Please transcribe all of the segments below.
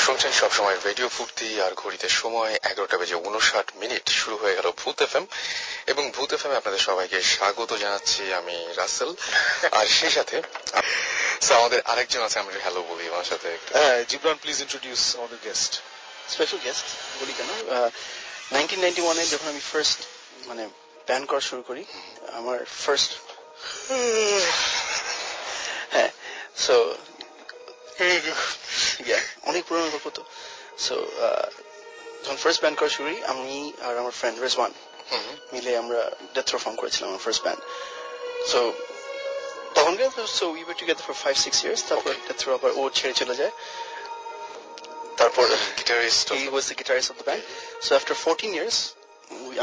শুনছেন সবসময় রেডিও ফুর্তি, আর ঘড়িতে সময় 11:59 শুরু হয়ে গেল ভূত এফএম। এবং ভূত এফএম আপনাদের সবাইকে স্বাগত জানাচ্ছি, আমি রাসেল। আর সেই সাথে আমাদের আরেকজন আছে, আমরা হ্যালো বলি আমার সাথে। জিবরান, প্লিজ ইন্ট্রোডিউস আমাদের গেস্ট। স্পেশাল গেস্ট বলি কেন, 1991-এ যখন আমি ফার্স্ট ব্যান্ড করা শুরু করি, আমার ফার্স্ট অনেক পুরোনো গল্প তো। সো যখন ফার্স্ট ব্যান্ড করা শুরু করি, আমি আর আমার ফ্রেন্ড রেজওয়ান মিলে আমরা ডেথ রো ফর্ম করেছিলাম আমার ফার্স্ট ব্যান্ড। সো তখন we were together for 5-6 years। তারপর ডেথ রো আবার ও ছেড়ে চলে যায়। তারপর he was the guitarist of the band. So after 14 years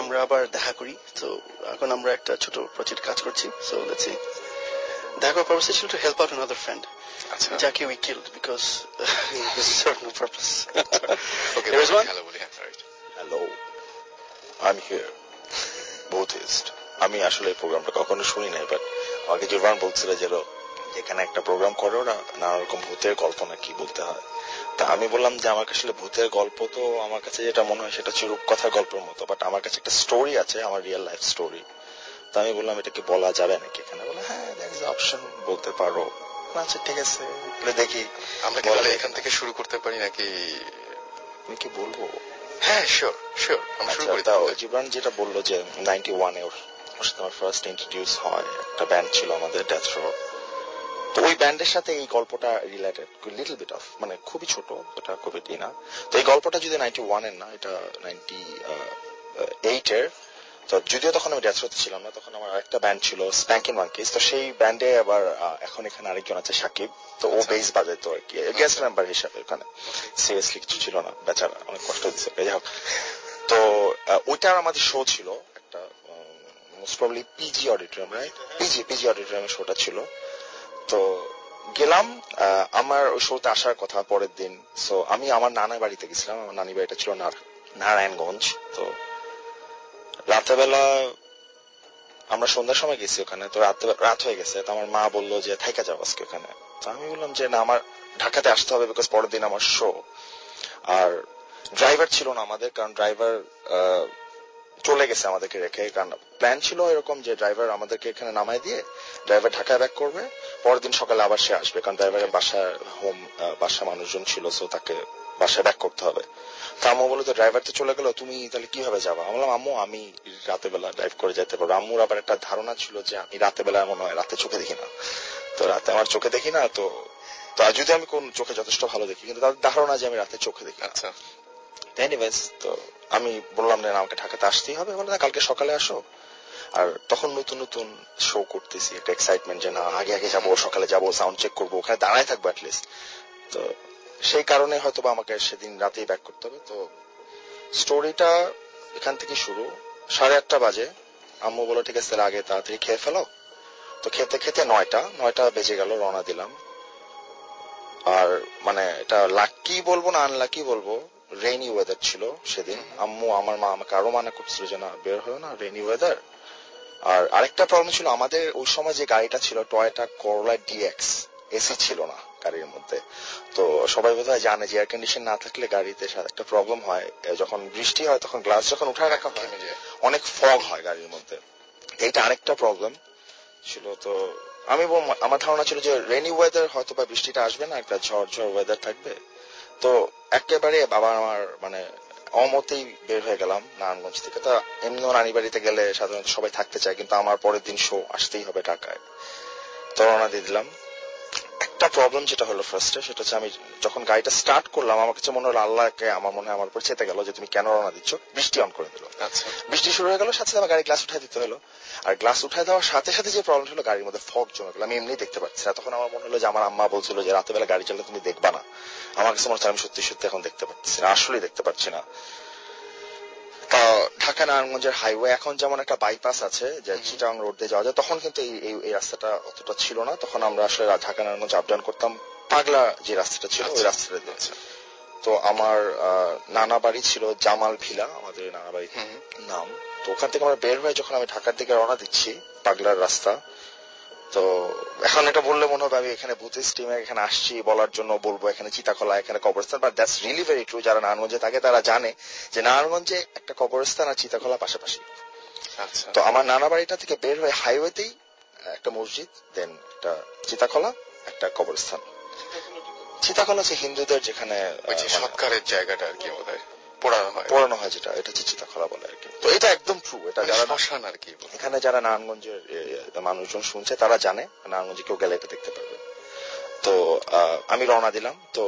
আমরা আবার দেখা করি। তো এখন আমরা একটা ছোট প্রজেক্ট কাজ করছি। So let's see, দেখা করার purpose ছিল to help out another friend, যাকে we killed because this served no purpose. Okay, there is one. Hello, I'm here, Buddhist. আমি আসলে এই প্রোগ্রামটা কখনো শুনি নাই, বাট আমাকে জিবরান বলছিল যে এখানে একটা প্রোগ্রাম করো না, নানা রকম ভূতের গল্প নাকি বলতে হয়। তা আমি বললাম যে আমার আসলে ভূতের গল্প তো আমার কাছে যেটা মনে হয় সেটা হচ্ছে রূপকথার গল্পের মতো, বাট আমার কাছে একটা স্টোরি আছে, আমার রিয়েল লাইফ স্টোরি। তা আমি বললাম এটা কি বলা যাবে নাকি এখানে? বলে হ্যাঁ, দ্যাট ইজ অপশন, বলতে পারো। আচ্ছা ঠিক আছে, দেখি আমরা কি এখান থেকে শুরু করতে পারি নাকি? আমি কি বলবো? হ্যাঁ, শিওর শিওর, আমরা শুরু করি। তাও জিবরান যেটা বললো যে 91-এ ওর সাথে আমার ফার্স্ট ইন্ট্রোডিউস হয়, একটা ব্যান্ড ছিল আমাদের ডেথ রো। তো ওই ব্যান্ডের সাথে এই গল্পটা রিলেটেড, লিটল বিট অফ, খুবই ছোট, এটা খুবই না। তো এই গল্পটা যদি 91-এর না, এটা 98-এর। তো যদিও তখন আমি ডেথ রোতে ছিলাম না, তখন আমার একটা ব্যান্ড ছিল স্প্যাঙ্কিং মাঙ্কিজ। তো সেই ব্যান্ডে আবার এখন এখানে আরেকজন আছে সাকিব, তো ও বেস বাজাইতো আর কি, গেস্ট মেম্বার হিসাবে। ওখানে সিরিয়াসলি কিছু ছিল না, বেচারা অনেক কষ্ট দিচ্ছে। যাই হোক, তো ওইটার আমাদের শো ছিল একটা, most probably PG auditorium, right? PG অডিটোরিয়ামের শোটা ছিল। তো গেলাম, আমার ওই শোতে আসার কথা পরের দিন। সো আমি আমার নানার বাড়িতে গেছিলাম, আমার নানি বাড়িটা ছিল নারায়ণগঞ্জ। তো রাতেবেলা আমরা সন্ধ্যার সময় গেছি ওখানে, তো রাত হয়ে গেছে। তো আমার মা বললো যে থাইকা যাও আজকে ওখানে। তো আমি বললাম যে না, আমার ঢাকাতে আসতে হবে, বিকজ পরের দিন আমার শো। আর ড্রাইভার ছিল না আমাদের, কারণ ড্রাইভার চলে গেছে আমাদেরকে রেখে। কারণ প্ল্যান ছিল এরকম যে ড্রাইভার আমাদেরকে এখানে নামাই দিয়ে ড্রাইভার ঢাকায় ব্যাক করবে, পরের দিন সকালে আবার সে আসবে, কারণ ড্রাইভারের বাসা মানুষজন ছিল, সো তাকে বাসায় ব্যাক করতে হবে। তো আম্মু বললো যে ড্রাইভার তো চলে গেল, তুমি তাহলে কিভাবে যাবা? আমি বললাম আম্মু, আমি রাতে বেলা ড্রাইভ করে যেতে পারবো। আম্মুর আবার একটা ধারণা ছিল যে আমি রাতে বেলা, মনে হয় রাতে চোখে দেখি না, তো রাতে আমার চোখে দেখি না। তো যদি আমি কোন চোখে যথেষ্ট ভালো দেখি, কিন্তু তাদের ধারণা যে আমি রাতে চোখে দেখি। আচ্ছা, এনিওয়েজ, তো আমি বললাম না, আমাকে ঢাকাতে আসতেই হবে। বলে না, কালকে সকালে আসো। আর তখন নতুন নতুন শো করতেছি, একটা এক্সাইটমেন্ট যে না, আগে যাবো, সকালে যাবো, সাউন্ড চেক করবো, ওখানে দাঁড়ায় থাকবো অ্যাটলিস্ট। তো সেই কারণে হয়তো বা আমাকে সেদিন রাতেই ব্যাক করতে হবে। তো স্টোরিটা এখান থেকে শুরু। 8:30 বাজে। আম্মু বলো ঠিক আছে, আগে তাড়াতাড়ি খেয়ে ফেলো। তো খেতে খেতে 9টা বেজে গেল, রওনা দিলাম। আর এটা লাকি বলবো না আনলাকি বলবো, রেইনি ওয়েদার ছিল সেদিন। আম্মু, আমার মা আমাকে আরো মানা করছিল যে না, বের হয়েও না, রেইনি ওয়েদার। আর আরেকটা প্রবলেম ছিল, আমাদের ওই সময় যে গাড়িটা ছিল টয়োটা করোলা ডিএক্স, এসি ছিল না গাড়ির মধ্যে। তো সবাই বোধহয় জানে যে এয়ার কন্ডিশন না থাকলে গাড়িতে একটা প্রবলেম হয়, যখন বৃষ্টি হয় তখন গ্লাস যখন উঠায় রাখা হয় অনেক ফগ হয় গাড়ির মধ্যে। এইটা আরেকটা প্রবলেম ছিল। তো আমার ধারণা ছিল যে রেইনি ওয়েদার, হয়তো বা বৃষ্টিটা আসবে না, একটা ঝড় ওয়েদার থাকবে। তো একেবারে বাবা আমার অমতেই বের হয়ে গেলাম নারায়ণগঞ্জ থেকে। তা এমনিও নানি বাড়িতে গেলে সাধারণত সবাই থাকতে চায়, কিন্তু আমার পরের দিন শো, আসতেই হবে ঢাকায়। তো রওনা দিয়ে দিলাম। একটা প্রবলেম যেটা হলো ফার্স্টে, সেটা হচ্ছে আমি যখন গাড়িটা স্টার্ট করলাম, আমার কাছে মনে হলো আল্লাহকে আমার মনে হয় আমার উপর চেতে গেল যে তুমি কেন রওনা দিচ্ছ। বৃষ্টি অন করে দিল। আচ্ছা, বৃষ্টি শুরু হয়ে গেল, সাথে সাথে আমার গাড়ি গ্লাস উঠাই দিতে হলো। আর গ্লাস উঠাই দেওয়ার সাথে সাথে যে প্রবলেম হলো, গাড়ির মধ্যে ফগ জমে গেল, আমি এমনি দেখতে পাচ্ছি না। তখন আমার মনে হলো যে আমার আম্মা বলছিল যে রাতের বেলা গাড়ি চালালে তুমি দেখবা না। আমার কাছে মনে হচ্ছে আমি সত্যি সত্যি এখন দেখতে পাচ্ছি না, আসলেই দেখতে পাচ্ছি না। ঢাকা নারায়ণগঞ্জের হাইওয়ে এখন যেমন একটা বাইপাস আছে যে চিটাগাং রোড দিয়ে যাওয়া যায়, তখন কিন্তু এই রাস্তাটা অতটা ছিল না। তখন আমরা আসলে ঢাকা নারায়ণগঞ্জ আপ ডাউন করতাম পাগলা যে রাস্তাটা ছিল, ওই রাস্তাটা দিয়ে। তো আমার নানা বাড়ি ছিল জামাল ভিলা, আমাদের নানা বাড়ির নাম। তো ওখান থেকে আমরা বের হয়ে যখন আমি ঢাকার দিকে রওনা দিচ্ছি, পাগলার রাস্তা, তো এখন এটা বললে মনে হবে আমি এখানে ভূতের টিমে এখানে আসছি বলার জন্য বলবো এখানে চিতাখলা এখানে কবরস্থান, but that's really very true. যারা নারায়ণগঞ্জে থাকে তারা জানে যে নারায়ণগঞ্জে একটা কবরস্থান আর চিতাখলা পাশাপাশি। আচ্ছা, তো আমার নানা বাড়িটা থেকে বের হয়ে হাইওয়েতেই একটা মসজিদ, দেন একটা চিতাখলা, একটা কবরস্থান। চিতাখলা হচ্ছে হিন্দুদের যেখানে সৎকারের জায়গাটা আর কি বোধহয় পোড়ানো হয় যেটা, এটা হচ্ছে চিতাখলা বলে আর কি। তো এটা একদম ট্রু, এটা যারা শ্মশান আর কি। এখানে যারা নারায়ণগঞ্জের মানুষজন শুনছে তারা জানে, নারায়ণগঞ্জে কেউ গেলে এটা দেখতে পারবে। তো আমি রওনা দিলাম। তো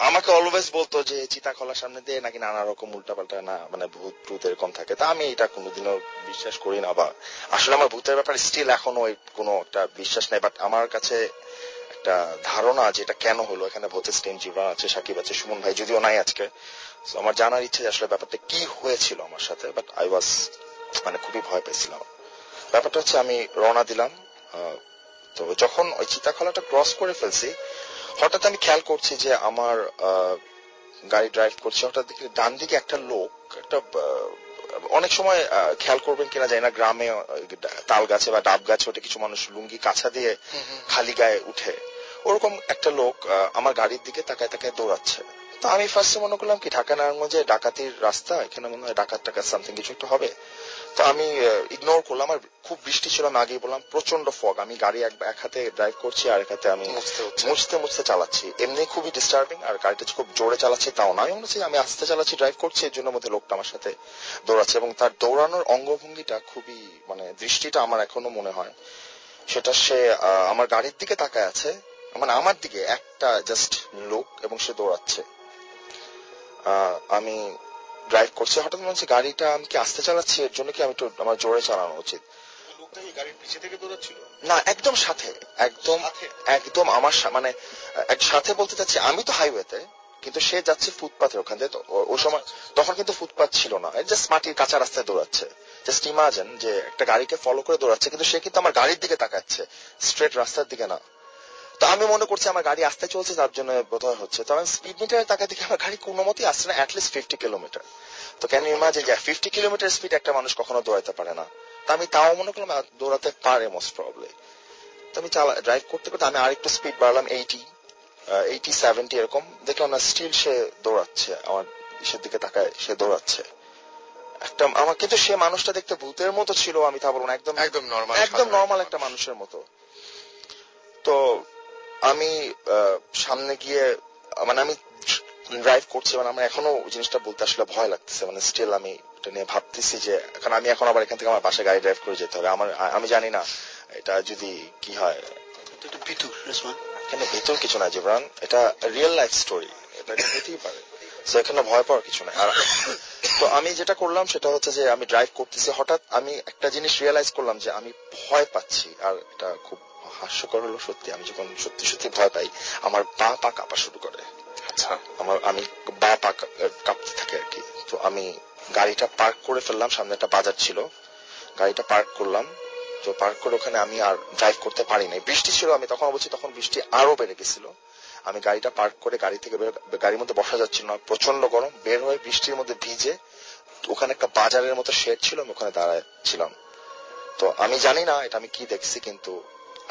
আমাকে অলওয়েজ বলতো যে চিতাখলার সামনে দিয়ে নাকি নানা রকম উল্টাপাল্টা না মানে ভূত টুত এরকম থাকে। তা আমি এটা কোনোদিনও বিশ্বাস করি না, বা আসলে আমার ভূতের ব্যাপারে স্টিল এখনো কোনো একটা বিশ্বাস নেই। বাট আমার কাছে একটা ধারণা আছে এটা কেন হলো। এখানে ভূতের স্টেম জীবন আছে, সাকিব আছে, সুমন ভাই যদিও নাই আজকে। আমার জানার ইচ্ছে আসলে ব্যাপারটা কি হয়েছিল আমার সাথে, বাট আই ওয়াজ মানে খুবই ভয় পেয়েছিলাম। ব্যাপারটা হচ্ছে আমি রওনা দিলাম। তো যখন ওই চিতাখলাটা ক্রস করে ফেলছি, হঠাৎ আমি খেয়াল করছি যে আমার গাড়ি ড্রাইভ করছে, হঠাৎ দেখি ডান দিকে একটা লোক, একটা অনেক সময় খেয়াল করবেন কিনা জানি না, গ্রামে তাল গাছে বা ডাব গাছে ওঠে কিছু মানুষ লুঙ্গি কাছা দিয়ে খালি গায়ে উঠে, ওরকম একটা লোক আমার গাড়ির দিকে তাকায় তাকায় দৌড়াচ্ছে। তো আমি ফার্স্টে মনে করলাম কি ঢাকা নারায়ণগঞ্জে ডাকাতির রাস্তা, এখানে মনে হয় ডাকাত সামথিং কিছু একটা হবে। তো আমি ইগনোর করলাম। আর খুব বৃষ্টি ছিল, আমি আগেই বললাম, প্রচন্ড ফগ। আমি গাড়ি এক হাতে ড্রাইভ করছি আর এক হাতে আমি মুছতে চালাচ্ছি। এমনি খুবই ডিস্টার্বিং, আর গাড়িটা খুব জোরে চালাচ্ছি তাও না। আমি মনে হচ্ছে আমি আস্তে চালাচ্ছি, ড্রাইভ করছি, এর জন্য মধ্যে লোকটা আমার সাথে দৌড়াচ্ছে। এবং তার দৌড়ানোর অঙ্গভঙ্গিটা খুবই মানে দৃষ্টিটা আমার এখনো মনে হয় সেটা, সে আমার গাড়ির দিকে তাকায় আছে, মানে আমার দিকে একটা জাস্ট লোক, এবং সে দৌড়াচ্ছে। আমি ড্রাইভ করছি, হঠাৎ মনে হচ্ছে গাড়িটা আমি কি আস্তে চালাচ্ছি, এর জন্য কি আমি একটু আমার জোরে চালানো উচিত। লোকটা কি গাড়ির পিছে থেকে দৌড়াচ্ছিল? না, একদম সাথে, একদম আমার মানে সাথে বলতে চাচ্ছি, আমি তো হাইওয়েতে, কিন্তু সে যাচ্ছে ফুটপাথের ওখান থেকে। ওই সময় তখন কিন্তু ফুটপাথ ছিল না, জাস্ট মাটির কাঁচা রাস্তায় দৌড়াচ্ছে। জাস্ট ইমাজিন যে একটা গাড়িকে ফলো করে দৌড়াচ্ছে, কিন্তু সে কিন্তু আমার গাড়ির দিকে তাকাচ্ছে, স্ট্রেট রাস্তার দিকে না। তো আমি মনে করছি আমার গাড়ি আস্তে চলছে, তার জন্য বোধহয় হচ্ছে। তো আমি স্পিড মিটারে তাকায় দেখি আমার গাড়ি কোনো মতেই আসছে না, অ্যাটলিস্ট 50 কিলোমিটার। তো ক্যান ইউ ইমাজিন যে 50 কিলোমিটার স্পিড একটা মানুষ কখনো দৌড়াতে পারে না। তো আমি তাও মনে করলাম দৌড়াতে পারে মোস্ট প্রবলি। তো আমি ড্রাইভ করতে করতে আমি আরেকটু স্পিড বাড়লাম, 80, 70 এরকম। দেখলাম না, স্টিল সে দৌড়াচ্ছে, আমার ইসের দিকে তাকায় সে দৌড়াচ্ছে। একটা আমার, কিন্তু সে মানুষটা দেখতে ভূতের মতো ছিল, আমি তা বলবো না, একদম নর্মাল একটা মানুষের মতো। তো আমি সামনে গিয়ে মানে আমি ড্রাইভ করছি, মানে আমার এখনো জিনিসটা বলতে আসলে ভয় লাগতেছে, মানে স্টিল আমি এটা নিয়ে ভাবতেছি যে এখন আমি এখন আবার এখান থেকে আমার বাসায় গাড়ি ড্রাইভ করে যেতে হবে। আমি জানি না এটা যদি কি হয়। এখানে ভেতর কিছু না জিবরান, এটা রিয়েল লাইফ স্টোরি, এটা হতেই পারে, এখানে ভয় পাওয়ার কিছু নাই। আর তো আমি যেটা করলাম সেটা হচ্ছে যে আমি ড্রাইভ করতেছি, হঠাৎ আমি একটা জিনিস রিয়েলাইজ করলাম যে আমি ভয় পাচ্ছি। আর এটা খুব হাস্যকর হলো সত্যি, আমি যখন সত্যি সত্যি ভয় পাই আমার পা কাঁপা শুরু করে। আচ্ছা, আমি পা কাঁপতে থাকে আর কি। তো আমি গাড়িটা পার্ক করে ফেললাম, সামনে একটা বাজার ছিল, গাড়িটা পার্ক করলাম। তো পার্ক করে ওখানে আমি আর ড্রাইভ করতে পারি নাই, বৃষ্টি ছিল। আমি তখন বলছি, তখন বৃষ্টি আরো বেড়ে গেছিল। আমি গাড়িটা পার্ক করে গাড়ি থেকে গাড়ির মধ্যে বসা যাচ্ছিল না, প্রচন্ড গরম। বের হয়ে বৃষ্টির মধ্যে ভিজে ওখানে একটা বাজারের মতো শেড ছিল, আমি ওখানে দাঁড়াচ্ছিলাম। তো আমি জানি না এটা আমি কি দেখছি, কিন্তু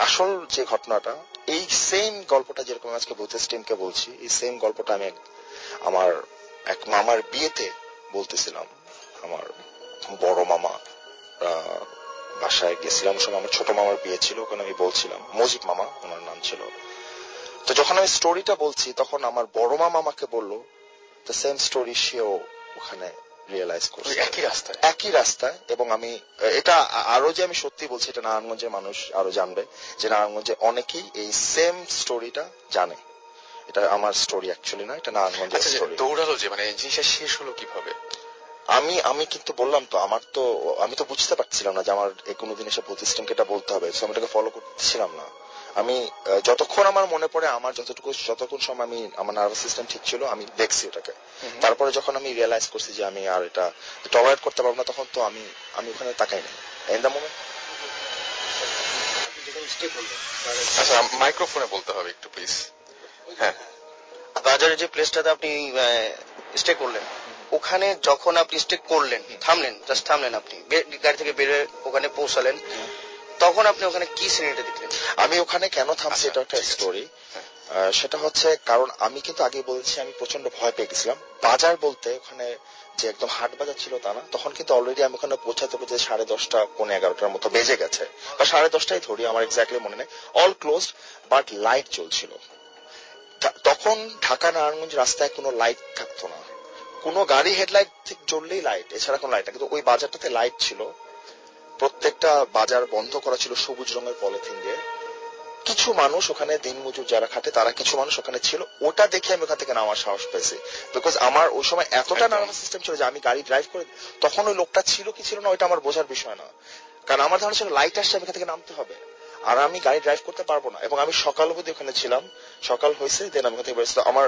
আসল যে ঘটনাটা, এই সেম গল্পটা যেরকম আজকে ভূতের টিমকে বলছি, এই সেম গল্পটা আমি আমার এক মামার বিয়েতে বলতেছিলাম। আমার বড় মামা বাসায় গেছিলাম, ওই সময় আমার ছোট মামার বিয়ে ছিল, ওখানে আমি বলছিলাম, মজিব মামা ওনার নাম ছিল। তো যখন আমি স্টোরিটা বলছি তখন আমার বড় মামা আমাকে বললো দ্য সেম স্টোরি, সেও ওখানে রিয়েলাইজ করছে, একই রাস্তায়। এবং আমি এটা আরো যে আমি সত্যি বলছি, এটা নারায়ণগঞ্জের মানুষ আরো জানবে যে নারায়ণগঞ্জে অনেকেই এই সেম স্টোরিটা জানে। এটা আমার স্টোরি অ্যাকচুয়ালি না, এটা নারায়ণগঞ্জের স্টোরি। দৌড়ালো যে মানে জিনিসটা শেষ হলো কিভাবে? আমি কিন্তু বললাম তো, আমি তো বুঝতে পারছিলাম না যে আমার কোনোদিন এসে ভূত সিস্টেমকে এটা বলতে হবে, আমি এটাকে ফলো করতেছিলাম না। আমি যতক্ষণ আমার মনে পড়ে, আমার যতক্ষণ সময় আমি আমার নার্ভাস সিস্টেম ঠিক ছিল, আমি দেখছি এটাকে। তারপরে যখন আমি রিয়েলাইজ করছি যে আমি আর এটা টলারেট করতে পারবো না, তখন তো আমি ওখানে তাকাই না। In the moment. আচ্ছা, মাইক্রোফোনে বলতে হবে একটু প্লিজ। হ্যাঁ, বাজারের যে প্লেসটাতে আপনি স্টে করলেন, ওখানে যখন আপনি স্টে করলেন, থামলেন, জাস্ট থামলেন, আপনি গাড়ি থেকে বেরোয় ওখানে পৌঁছালেন, তখন আপনি ওখানে কি সিনারিটা দেখলেন? আমি ওখানে কেন থামছি এটা একটা স্টোরি। সেটা হচ্ছে কারণ আমি কিন্তু আগে বলছি আমি প্রচন্ড ভয় পেয়ে গেছিলাম। বাজার বলতে ওখানে যে একদম হাট বাজার ছিল তা না, তখন কিন্তু অলরেডি আমি ওখানে পৌঁছাতে পৌঁছে 10:30 পৌনে 11টার মতো বেজে গেছে, বা 10:30টাই ধরি, আমার এক্স্যাক্টলি মনে নেই। অল ক্লোজড, বাট লাইট চলছিল। তখন ঢাকা নারায়ণগঞ্জ রাস্তায় কোনো লাইট থাকতো না, কোনো গাড়ি হেডলাইট ঠিক জ্বললেই লাইট, এছাড়া কোনো লাইট না। কিন্তু ওই বাজারটাতে লাইট ছিল, প্রত্যেকটা বাজার বন্ধ করা ছিল সবুজ রঙের পলিথিন দিয়ে। কিছু মানুষ ওখানে দিনমজুর যারা খাটে তারা কিছু মানুষ ওখানে ছিল। ওটা দেখে আমি ওখান থেকে নামার সাহস পেয়েছি, বিকজ আমার ওই সময় এতটা নার্ভাস সিস্টেম ছিল যে আমি গাড়ি ড্রাইভ করে, তখন ওই লোকটা ছিল কি ছিল না ওইটা আমার বোঝার বিষয় না, কারণ আমার ধারণা ছিল লাইট আসছে আমি এখান থেকে নামতে হবে, আর আমি গাড়ি ড্রাইভ করতে পারবো না। এবং আমি সকাল অবধি ওখানে ছিলাম, সকাল হয়েছে দেন আমি ওখান থেকে বেরোচ্ছি। আমার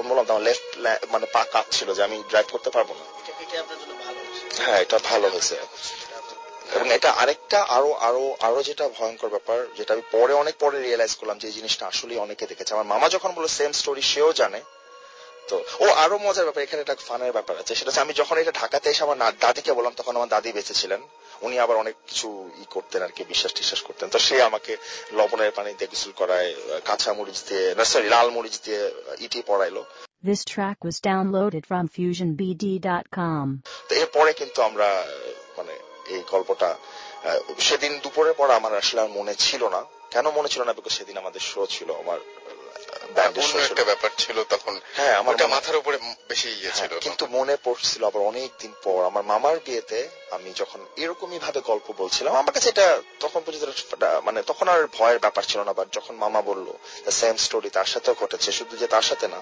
বললাম আমার লেফট মানে পা কাঁপছিল যে আমি ড্রাইভ করতে পারবো না। হ্যাঁ, এটা ভালো হয়েছে। এবং এটা আরেকটা আরো যেটা ভয়ঙ্কর ব্যাপার, যেটা আমি পরে অনেক পরে রিয়েলাইজ করলাম যে এই জিনিসটা আসলে অনেকে দেখেছে। আমার মামা যখন বললো সেম স্টোরি, সেও জানে। তো ও আরো মজার ব্যাপার, এখানে একটা ফানের ব্যাপার আছে, সেটা হচ্ছে আমি যখন এটা ঢাকাতে এসে আমার দাদিকে বললাম, তখন আমার দাদি বেঁচে ছিলেন। উনি আবার অনেক কিছু করতেন আর কি, বিশ্বাস করতেন। তো সে আমাকে লবণের পানি দিয়ে গোসল করায়, কাঁচা মরিচ দিয়ে লাল মরিচ দিয়ে ইটি পড়াইলো। This track was downloaded from FusionBD.com. তো এরপরে কিন্তু আমরা মানে এই গল্পটা সেদিন দুপুরের পর আমার আসলে আর মনে ছিল না। কেন মনে ছিল না? বিকজ সেদিন আমাদের শো ছিল, আমার একটা ব্যাপার ছিল তখন। হ্যাঁ, আমার মাথার উপরে বেশি ইয়ে ছিল। কিন্তু মনে পড়ছিল আবার অনেকদিন পর আমার মামার বিয়েতে আমি যখন এরকমই ভাবে গল্প বলছিলাম, আমার কাছে এটা তখন পর্যন্ত মানে তখন আর ভয়ের ব্যাপার ছিল না। বাট যখন মামা বললো সেম স্টোরি তার সাথেও ঘটেছে, শুধু যে তার সাথে না,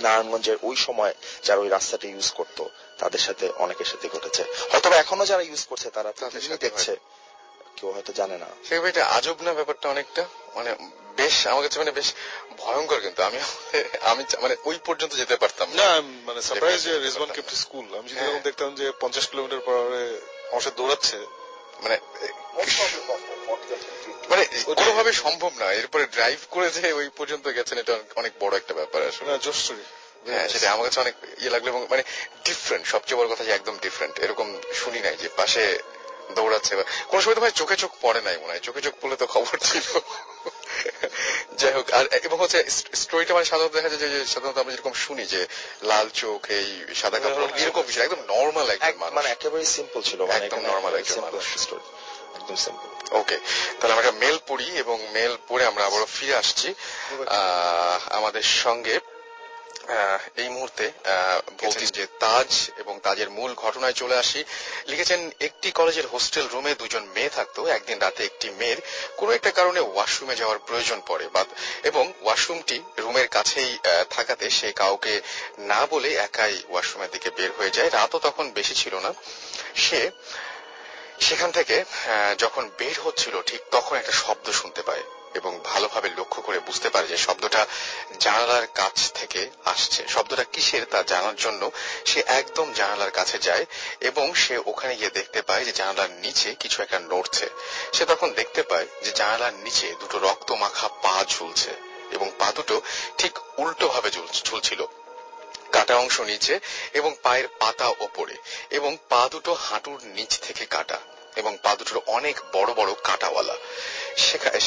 নারায়ণগঞ্জের ওই সময় যারা ওই রাস্তাটা ইউজ করতো তাদের সাথে অনেকের সাথে ঘটেছে। হয়তো এখনো যারা ইউজ করছে তারা তাদের সাথে দেখছে, কেউ হয়তো জানে না। সেভাবে এটা আজব না ব্যাপারটা অনেকটা, মানে বেশ আমার কাছে মানে বেশ ভয়ঙ্কর। কিন্তু আমি মানে ওই পর্যন্ত যেতে পারতাম না। মানে সারপ্রাইজ যে রিজওয়ান কেপ্ট স্কুল, আমি যদি এরকম দেখতাম যে 50 কিলোমিটার পর আমার সাথে দৌড়াচ্ছে, মানে কোনোভাবে সম্ভব না। এরপরে ড্রাইভ করে যে ওই পর্যন্ত গেছেন, এটা অনেক বড় একটা ব্যাপার আসলে। জোশ স্টোরি। হ্যাঁ, সেটা আমার কাছে অনেক ইয়ে লাগলো। এবং মানে ডিফারেন্ট, সবচেয়ে বড় কথা যে একদম ডিফারেন্ট। এরকম শুনি নাই যে পাশে দৌড়াচ্ছে, বা কোন সময় তো ভাই চোখে চোখ পড়ে নাই মনে হয়। চোখে চোখ পড়লে তো খবর ছিল। যাই হোক, আর এবং হচ্ছে স্টোরিটা মানে সাধারণত দেখা যায় যে সাধারণত আমরা যেরকম শুনি যে লাল চোখ, এই সাদা কাপড়, এরকম বিষয় একদম নর্মাল একজন মানুষ, মানে একেবারে সিম্পল ছিল, একদম নর্মাল একজন মানুষ। একদম সিম্পল। ওকে, তাহলে আমরা একটা মেল পড়ি এবং মেল পড়ে আমরা আবারও ফিরে আসছি আমাদের সঙ্গে। এই মুহূর্তে বলছি যে তাজ এবং তাজের মূল ঘটনায় চলে আসি। লিখেছেন, একটি কলেজের হোস্টেল রুমে দুজন মেয়ে থাকতো। একদিন রাতে একটি মেয়ের কোনো একটা কারণে ওয়াশরুমে যাওয়ার প্রয়োজন পড়ে, এবং ওয়াশরুমটি রুমের কাছেই থাকাতে সে কাউকে না বলে একাই ওয়াশরুমের দিকে বের হয়ে যায়। রাতও তখন বেশি ছিল না। সে সেখান থেকে যখন বের হচ্ছিল ঠিক তখন একটা শব্দ শুনতে পায় এবং ভালোভাবে লক্ষ্য করে বুঝতে পারে যে শব্দটা জানালার কাছ থেকে আসছে। শব্দটা কিসের তা জানার জন্য সে একদম জানালার কাছে যায় এবং সে ওখানে গিয়ে দেখতে পায় যে জানালার নিচে কিছু একটা নড়ছে। সে তখন দেখতে পায় যে জানালার নিচে দুটো রক্ত মাখা পা ঝুলছে এবং পা দুটো ঠিক উল্টো ভাবে ঝুলছিল, কাটা অংশ নিচে এবং পায়ের পাতা ওপরে, এবং পা দুটো হাঁটুর নিচ থেকে কাটা এবং পা দুটোর অনেক বড় বড় কাঁটাওয়ালা।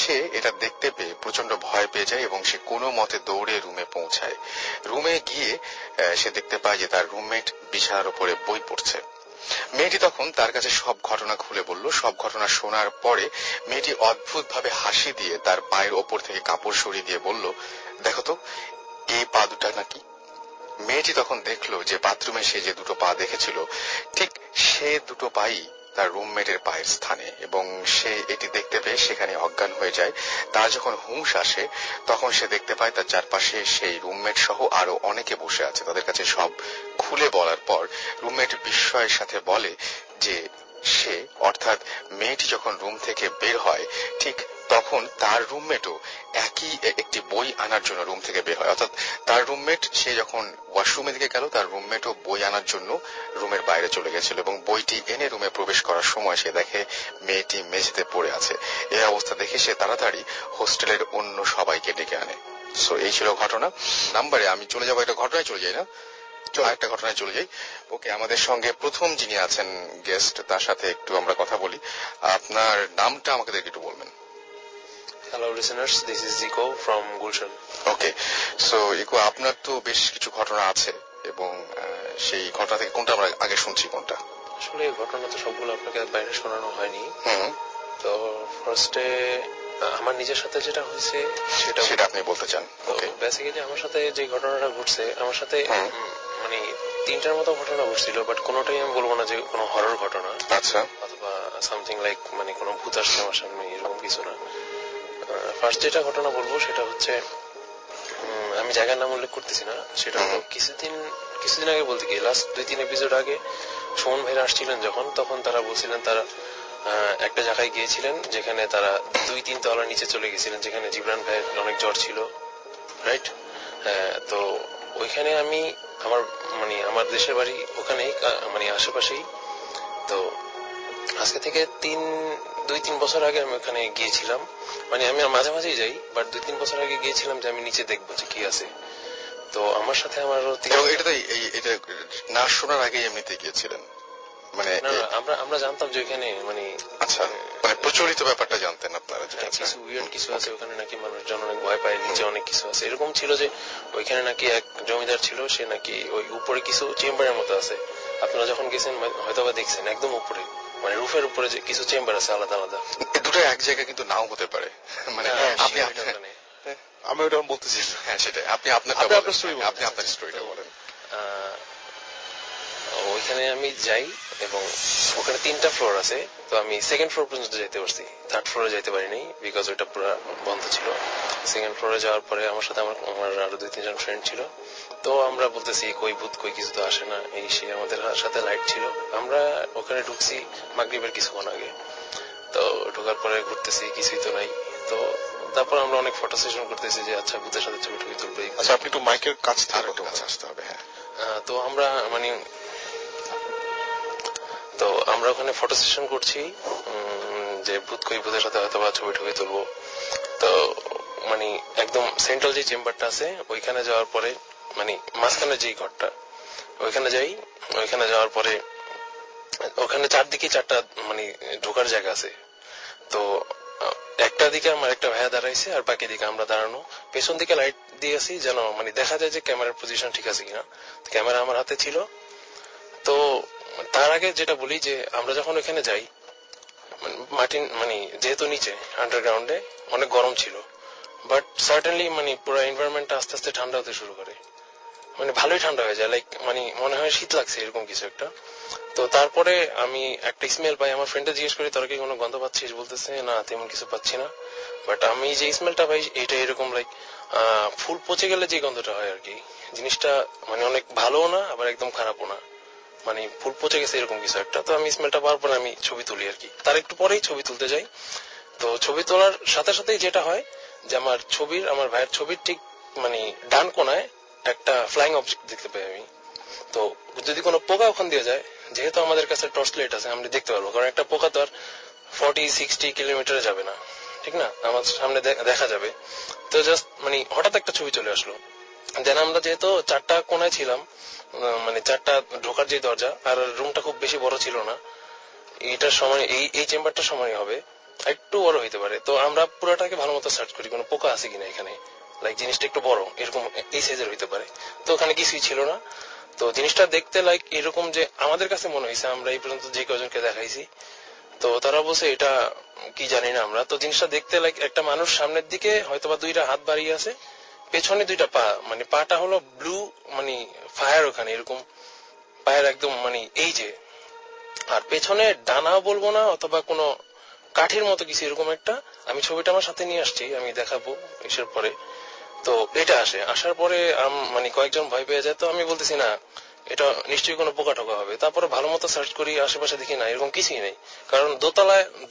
সে এটা দেখতে পেয়ে প্রচন্ড ভয় পেয়ে যায় এবং সে কোনো মতে দৌড়ে রুমে পৌঁছায়। রুমে গিয়ে সে দেখতে পায় যে তার রুমমেট বিছানার উপরে বই পড়ছে। মেয়েটি তখন তার কাছে সব ঘটনা খুলে বলল। সব ঘটনা শোনার পরে মেয়েটি অদ্ভুত ভাবে হাসি দিয়ে তার পায়ের ওপর থেকে কাপড় সরিয়ে দিয়ে বলল, দেখো তো এই পা দুটা নাকি। মেয়েটি তখন দেখলো যে বাথরুমে সে যে দুটো পা দেখেছিল ঠিক সে দুটো পাই তার রুমমেটের পায়ের স্থানে, এবং সে এটি দেখতে পেয়ে সেখানে অজ্ঞান হয়ে যায়। তার যখন হুঁশ আসে তখন সে দেখতে পায় তার চারপাশে সেই রুমমেট সহ আরো অনেকে বসে আছে। তাদের কাছে সব খুলে বলার পর রুমমেট বিস্ময়ের সাথে বলে যে সে, অর্থাৎ মেয়েটি যখন রুম থেকে বের হয় ঠিক তখন তার রুমমেটও একই একটি বই আনার জন্য রুম থেকে বের হয়। অর্থাৎ তার রুমমেট, সে যখন ওয়াশরুমের দিকে গেল তার রুমমেটও বই আনার জন্য রুমের বাইরে চলে গেছিল এবং বইটি এনে রুমে প্রবেশ করার সময় সে দেখে মেয়েটি মেঝেতে পড়ে আছে। এই অবস্থা দেখে সে তাড়াতাড়ি হোস্টেলের অন্য সবাইকে ডেকে আনে। সো এই ছিল ঘটনা। নাম্বারে আমি চলে যাবো, একটা ঘটনায় চলে যাই না। আরেকটা ঘটনায় চলে যাই। ওকে, আমাদের সঙ্গে প্রথম যিনি আছেন গেস্ট, তার সাথে একটু আমরা কথা বলি। আপনার নামটা আমাকে একটু বলবেন। Hello listeners, this is Zico from Gulshan. Okay, so ইকো, আপনার তো বেশ কিছু ঘটনা আছে এবং সেই ঘটনা থেকে কোনটা আমরা আগে শুনছি কোনটা? আসলে ঘটনা তো সবগুলো আপনাকে বাইরে শোনানো হয়নি। তো ফার্স্টে আমার নিজের সাথে যেটা হয়েছে সেটা আপনি বলতে চান? ওকে, বেসিক্যালি আমার সাথে যে ঘটনাটা ঘটছে, আমার সাথে মানে 3টার মতো ঘটনা ঘটছিল, বাট কোনোটাই আমি বলবো না যে কোনো হরর ঘটনা, আচ্ছা, অথবা সামথিং লাইক মানে কোনো ভূত আসছে আমার সামনে, এরকম কিছু না। ফার্স্ট যেটা ঘটনা বলবো সেটা হচ্ছে, আমি জায়গার নাম উল্লেখ করতেছি না, সেটা হলো কিছুদিন আগে বলতে কি লাস্ট 2-3 এপিসোড আগে সুমন ভাইরা আসছিলেন যখন, তখন তারা বলছিলেন তারা একটা জায়গায় গিয়েছিলেন যেখানে তারা 2-3 তলা নিচে চলে গেছিলেন, যেখানে জিবরান ভাইয়ের অনেক জ্বর ছিল, রাইট? তো ওইখানে আমি আমার দেশের বাড়ি ওখানেই, মানে আশেপাশেই। তো আজকে থেকে 2-3 বছর আগে আমি ওখানে গিয়েছিলাম, মানে আমি মাঝে মাঝেই যাই, বাট 2-3 বছর আগে গিয়েছিলাম যে আমি নিচে দেখবো যে কি আছে। তো আমার সাথে এটা না শোনার আগে এমনিতে গিয়েছিলেন? মানে আমরা জানতাম যে ওইখানে মানে আচ্ছা, মানে প্রচলিত ব্যাপারটা জানতেন আপনারা? কিছু উইয়ার্ড কিছু আছে ওখানে, নাকি মানুষজন অনেক ভয় পায়, নিচে অনেক কিছু আছে, এরকম ছিল যে ওইখানে নাকি এক জমিদার ছিল, সে নাকি ওই উপরে কিছু চেম্বারের মতো আছে, আপনারা যখন গেছেন হয়তো বা দেখছেন, একদম উপরে, মানে রুফের উপরে যে কিছু চেম্বার আছে আলাদা আলাদা। দুটো এক জায়গায় কিন্তু নাও হতে পারে, মানে আমি ওটা বলতেছি। হ্যাঁ, সেটাই। আপনি আপনার স্টোরিটা বলেন। ওইখানে আমি যাই এবং ওখানে 3টা ফ্লোর আছে, তো আমি 2nd ফ্লোর পর্যন্ত যেতে পারছি, 3rd ফ্লোরে যেতে পারিনি বিকজ ওইটা পুরো বন্ধ ছিল। 2nd ফ্লোরে যাওয়ার পরে আমার সাথে আমার আরো 2-3 জন ফ্রেন্ড ছিল, তো আমরা বলতেছি কই ভূত কই, কিছু তো আসে না, এই সে, আমাদের সাথে লাইট ছিল। আমরা ওখানে ঢুকছি মাগরিবের কিছুক্ষণ আগে, তো ঢোকার পরে ঘুরতেছি, কিছুই তো নাই। তো তারপর আমরা অনেক ফটো সেশন করতেছি যে আচ্ছা ভূতের সাথে ছবি টবি তুলবে। আচ্ছা, আপনি একটু মাইকের কাছে আসতে হবে। হ্যাঁ, তো আমরা আমরা ওখানে ফটো সেশন করছি যে ভূত কই, ভূতের সাথে হয়তো বা ছবি টবি তুলবো। তো মানে একদম সেন্ট্রাল যে চেম্বারটা আছে ওইখানে যাওয়ার পরে, মানে মাঝখানে যে ঘরটা, ওইখানে যাই। ওইখানে যাওয়ার পরে ওখানে চারদিকে 4টা মানে ঢোকার জায়গা আছে। তো একটা দিকে আমার একটা ভাইয়া দাঁড়াইছে, আর বাকি দিকে আমরা দাঁড়ানো। পেছন দিকে লাইট দিয়েছি যেন মানে দেখা যায় যে ক্যামেরার পজিশন ঠিক আছে কিনা। ক্যামেরা আমার হাতে ছিল। তো তার আগে যেটা বলি যে আমরা যখন ওখানে যাই, মাটি মানে যেহেতু নিচে আন্ডারগ্রাউন্ডে অনেক গরম ছিল, বাট সার্টেনলি মানে পুরো এনভায়রনমেন্টটা আস্তে আস্তে ঠান্ডা হতে শুরু করে, মানে ভালোই ঠান্ডা হয়ে যায়, লাইক মানে মনে হয় শীত লাগছে এরকম কিছু একটা। তো তারপরে আমি একটা স্মেল পাই, আমার ফ্রেন্ডে জিজ্ঞেস করি তোরা কি কোনো গন্ধ পাচ্ছিস, বলতেছে না তেমন কিছু পাচ্ছি না। বাট আমি যে স্মেলটা পাই এটা এরকম লাইক ফুল পচে গেলে যে গন্ধটা হয় আর কি, জিনিসটা মানে অনেক ভালো না আবার একদম খারাপও না, মানে ফুল পচে গেছে এরকম কিছু একটা। তো আমি স্মেলটা পাওয়ার পরে আমি ছবি তুলি আর কি, তার একটু পরেই ছবি তুলতে যাই। তো ছবি তোলার সাথে সাথেই যেটা হয় যে আমার ভাইয়ের ছবির ঠিক মানে ডান কোনায় একটা ফ্লাইং অবজেক্ট দেখতে পাই আমি। তো যদি কোনো পোকা ওখান দিয়ে যায়, যেহেতু আমাদের কাছে টর্চ লাইট আছে আমরা দেখতে পারবো, কারণ একটা পোকা তো আর 40-60 কিলোমিটারে যাবে না, ঠিক না, আমার সামনে দেখা যাবে। তো জাস্ট মানে হঠাৎ একটা ছবি চলে আসলো। দেন আমরা যেহেতু 4টা কোনায় ছিলাম, মানে 4টা ঢোকার যে দরজা, আর রুমটা খুব বেশি বড় ছিল না, এইটার সময় এই চেম্বারটার সময় হবে একটু বড় হইতে পারে। তো আমরা পুরোটাকে ভালো মতো সার্চ করি কোনো পোকা আছে কিনা এখানে, লাইক জিনিসটা একটু বড় এরকম এই সাইজের হইতে পারে। তো ওখানে কিছুই ছিল না। তো জিনিসটা দেখতে লাইক এরকম যে আমাদের কাছে মনে হয়েছে, আমরা এই পর্যন্ত যে কজনকে দেখাইছি, তো তারা বলছে এটা কি জানি না আমরা। তো জিনিসটা দেখতে লাইক একটা মানুষ সামনের দিকে হয়তোবা 2টা হাত বাড়িয়ে আছে, পেছনে 2টা পা, মানে পাটা হলো ব্লু মানে ফায়ার ওখানে এরকম পায়ের একদম মানে এই যে, আর পেছনে ডানা বলবো না অথবা কোনো কাঠির মতো কিছু এরকম একটা। আমি ছবিটা আমার সাথে নিয়ে আসছি, আমি দেখাবো এসের পরে। তো এটা আসার পরে মানে কয়েকজন ভয় পেয়ে যায়। তো আমি বলতেছি না এটা নিশ্চয়ই কোনো পোকা টোকা হবে। তারপরে ভালো মতো সার্চ করি, আশেপাশে দেখি না এরকম কিছুই নেই, কারণ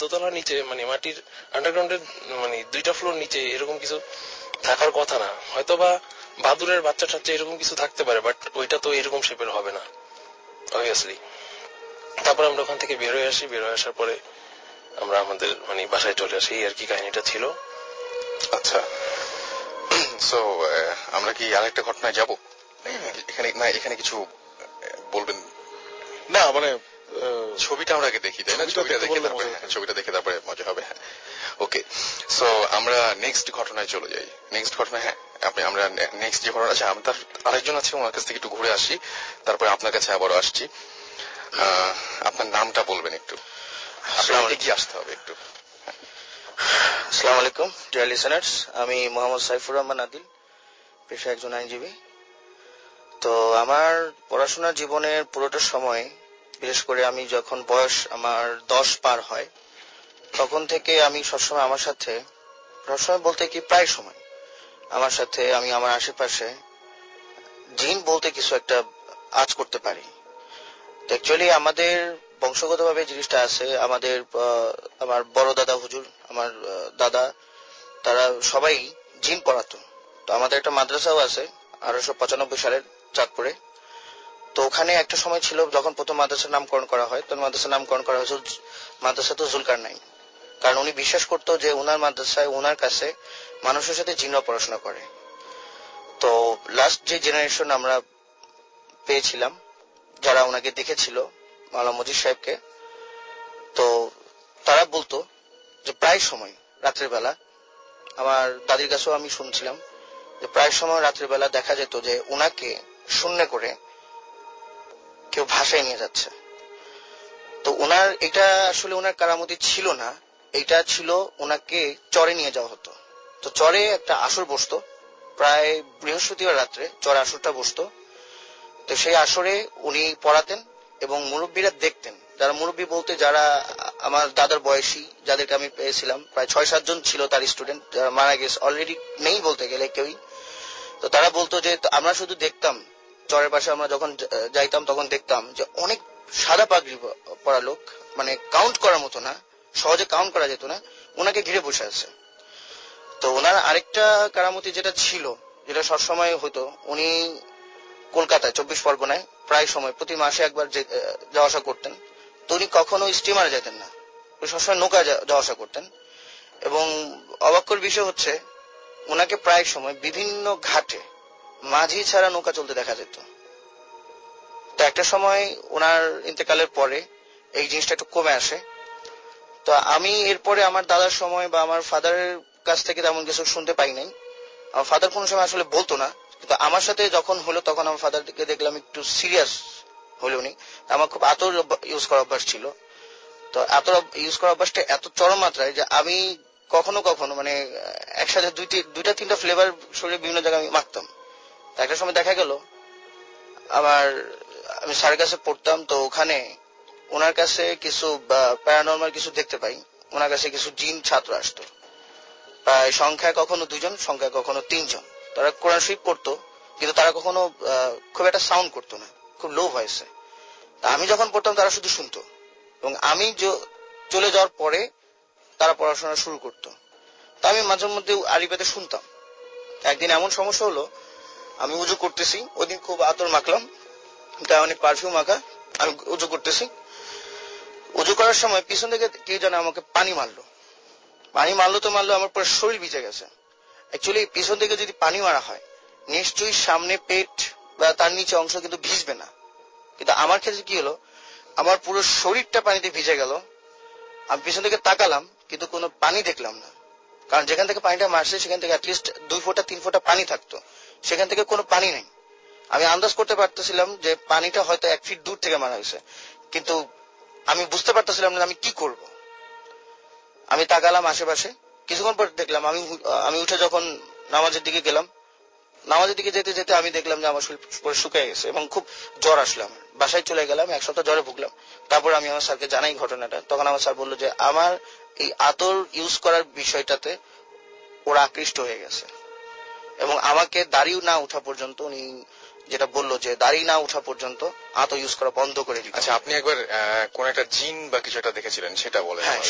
দোতলার নিচে মানে মাটির আন্ডারগ্রাউন্ডের মানে 2টা ফ্লোর নিচে এরকম কিছু থাকার কথা না। হয়তোবা বাদুরের বাচ্চা টাচ্চা এরকম কিছু থাকতে পারে, বাট ওইটা তো এরকম শেপের হবে না অবভিয়াসলি। তারপর আমরা ওখান থেকে বের হয়ে আসি, বের হয়ে আসার পরে আমরা আমাদের মানে বাসায় চলে আসি, আর কি কাহিনীটা ছিল। আচ্ছা, সো আমরা কি আরেকটা ঘটনায় যাব? এখানে কিছু বলবেন? না মানে ছবিটা আমরা আগে দেখি, তাই না? ছবিটা দেখে তারপরে মজা হবে। হ্যাঁ, ওকে। সো আমরা নেক্সট ঘটনায় চলে যাই। নেক্সট ঘটনা, হ্যাঁ আমরা নেক্সট যে ঘটনা আছে, তার আরেকজন আছে, ওনার কাছ থেকে একটু ঘুরে আসি, তারপরে আপনার কাছে আবারও আসছি। আপনার নামটা বলবেন একটু, আপনাকে কি আসতে হবে একটু। আসসালামু আলাইকুম ডিয়ার লিসেনার্স, আমি মোহাম্মদ সাইফুর রহমান আদিল, পেশায় একজন আইনজীবী। তো আমার পড়াশোনার জীবনের পুরোটা সময়, বিশেষ করে আমি যখন বয়স আমার 10 পার হয়, তখন থেকে আমি সবসময় আমার সাথে, সবসময় বলতে কি প্রায় সময় আমার সাথে, আমি আমার আশেপাশে জিন বলতে কিছু একটা আজ করতে পারি। অ্যাকচুয়ালি আমাদের বংশগতভাবে জিনিসটা আছে। আমার বড় দাদা হুজুর, আমার দাদা, তারা সবাই জিন পড়াতো। তো আমাদের একটা মাদ্রাসাও আছে 1895 সালের চাঁদপুরে। তো ওখানে একটা সময় ছিল যখন প্রথম মাদ্রাসার নামকরণ করা হয়, তখন মাদ্রাসার নামকরণ করা হয়েছিল মাদ্রাসা তো জুলকারনাইন, কারণ উনি বিশ্বাস করতো যে ওনার মাদ্রাসায়, ওনার কাছে মানুষের সাথে জিনরা পড়াশোনা করে। তো লাস্ট যে জেনারেশন আমরা পেয়েছিলাম যারা ওনাকে দেখেছিল, মাওলানা মজিদ সাহেবকে, তো তারা বলতো যে প্রায় সময় রাত্রের বেলা, আমার দাদির কাছেও আমি শুনছিলাম যে প্রায় সময় রাত্রের বেলা দেখা যেত যে ওনাকে শূন্য করে কেউ ভাষায় নিয়ে যাচ্ছে। তো ওনার এটা আসলে ওনার কারামতি ছিল না, এটা ছিল ওনাকে চরে নিয়ে যাওয়া হতো। তো চরে একটা আসর বসতো, প্রায় বৃহস্পতিবার রাত্রে চরে আসরটা বসতো। তো সেই আসরে উনি পড়াতেন এবং মুরব্বীরা দেখতেন। যারা মুরব্বী বলতে যারা আমার দাদার বয়সী, যাদেরকে আমি পেয়েছিলাম, প্রায় 6-7 জন ছিল তার স্টুডেন্ট, যারা মারা গেছে অলরেডি, নেই বলতে গেলে কেউই। তো তারা বলতো যে আমরা শুধু দেখতাম, চরের পাশে আমরা যখন যাইতাম তখন দেখতাম যে অনেক সাদা পাগড়ি পরা লোক, মানে কাউন্ট করার মতো না, সহজে কাউন্ট করা যেত না, ওনাকে ঘিরে বসে আছে। তো ওনার আরেকটা কারামতি যেটা ছিল, যেটা সবসময় হতো, উনি কলকাতায় 24 পরগনায় প্রায় সময় প্রতি মাসে একবার যাওয়া আসা করতেন। তো উনি কখনো স্টিমারে যেতেন না, উনি সবসময় নৌকায় যাওয়া আসা করতেন। এবং অবাক্যর বিষয় হচ্ছে ওনাকে প্রায় সময় বিভিন্ন ঘাটে মাঝি ছাড়া নৌকা চলতে দেখা যেত। তো একটা সময় ওনার ইন্তেকালের পরে এই জিনিসটা একটু কমে আসে। তো আমি এরপরে আমার দাদার সময় বা আমার ফাদারের কাছ থেকে তেমন কিছু শুনতে পাই নাই। আমার ফাদার কোনো সময় আসলে বলতো না, কিন্তু আমার সাথে যখন হলো তখন আমার ফাদারকে দেখলাম একটু সিরিয়াস হলো উনি। আমার খুব আতর ইউজ করার অভ্যাস ছিল। তো আতর ইউজ করার অভ্যাসটা এত চরম মাত্রায় যে আমি কখনো কখনো মানে একসাথে 2-3টা ফ্লেভার শরীরে বিভিন্ন জায়গায় আমি মাখতাম। একটা সময় দেখা গেল আমি স্যারের কাছে পড়তাম, তো ওখানে ওনার কাছে কিছু প্যারানর্মাল কিছু দেখতে পাই। ওনার কাছে কিছু জিন ছাত্র আসতো, প্রায় সংখ্যায় কখনো 2 জন, সংখ্যায় কখনো 3 জন। তারা কোরআন শরীফ পড়তো, কিন্তু তারা কখনো খুব একটা সাউন্ড করতো না, খুব লো ভয়েসে। আমি যখন পড়তাম তারা শুধু শুনতো, এবং আমি চলে যাওয়ার পরে তারা পড়াশোনা শুরু করতো। তা আমি মাঝে মধ্যে আড়িপাতে শুনতাম। একদিন এমন সমস্যা হলো, আমি উজু করতেছি, ওই দিন খুব আতর মাখলাম, তাই অনেক পারফিউম মাখা, আমি উজু করতেছি। উজু করার সময় পিছন থেকে কেউ যেন আমাকে পানি মারলো তো মারলো, আমার পুরো শরীর ভিজে গেছে। অ্যাকচুয়ালি পিছন থেকে যদি পানি মারা হয়, নিশ্চয়ই সামনে পেট বা তার নিচে অংশ কিন্তু ভিজবে না, কিন্তু আমার ক্ষেত্রে কি হলো, আমার পুরো শরীরটা পানিতে ভিজে গেল। আমি পিছন থেকে তাকালাম, কিন্তু কোনো পানি দেখলাম না, কারণ যেখান থেকে পানিটা মারছে সেখান থেকে অ্যাটলিস্ট 2-3 ফোঁটা পানি থাকতো, সেখান থেকে কোনো পানি নেই। আমি আন্দাজ করতে পারতেছিলাম যে পানিটা হয়তো 1 ফিট দূর থেকে মারা হয়েছে, কিন্তু আমি বুঝতে পারতেছিলাম না আমি কি করব। আমি তাকালাম আশেপাশে, কিছুক্ষণ পর দেখলাম আমি উঠে যখন নামাজের দিকে গেলাম, নামাজের দিকে যেতে যেতে আমি দেখলাম যে আমার শরীর পুরো শুকিয়ে গেছে এবং খুব জ্বর আসলো। আমার বাসায় চলে গেলাম, 1 সপ্তাহ জ্বরে ভুগলাম। তারপর আমি আমার স্যারকে জানাই ঘটনাটা। তখন আমার স্যার বললো যে আমার এই আতর ইউজ করার বিষয়টাতে ওরা আকৃষ্ট হয়ে গেছে, এবং আমাকে দাড়ি না উঠা পর্যন্ত, উনি যেটা বললো যে দাড়ি না উঠা পর্যন্ত আতর ইউজ করা বন্ধ করে দিতে। আচ্ছা, আপনি একবার কোন একটা জিন বা কিছু একটা দেখেছিলেন সেটা বলেন। হ্যাঁ,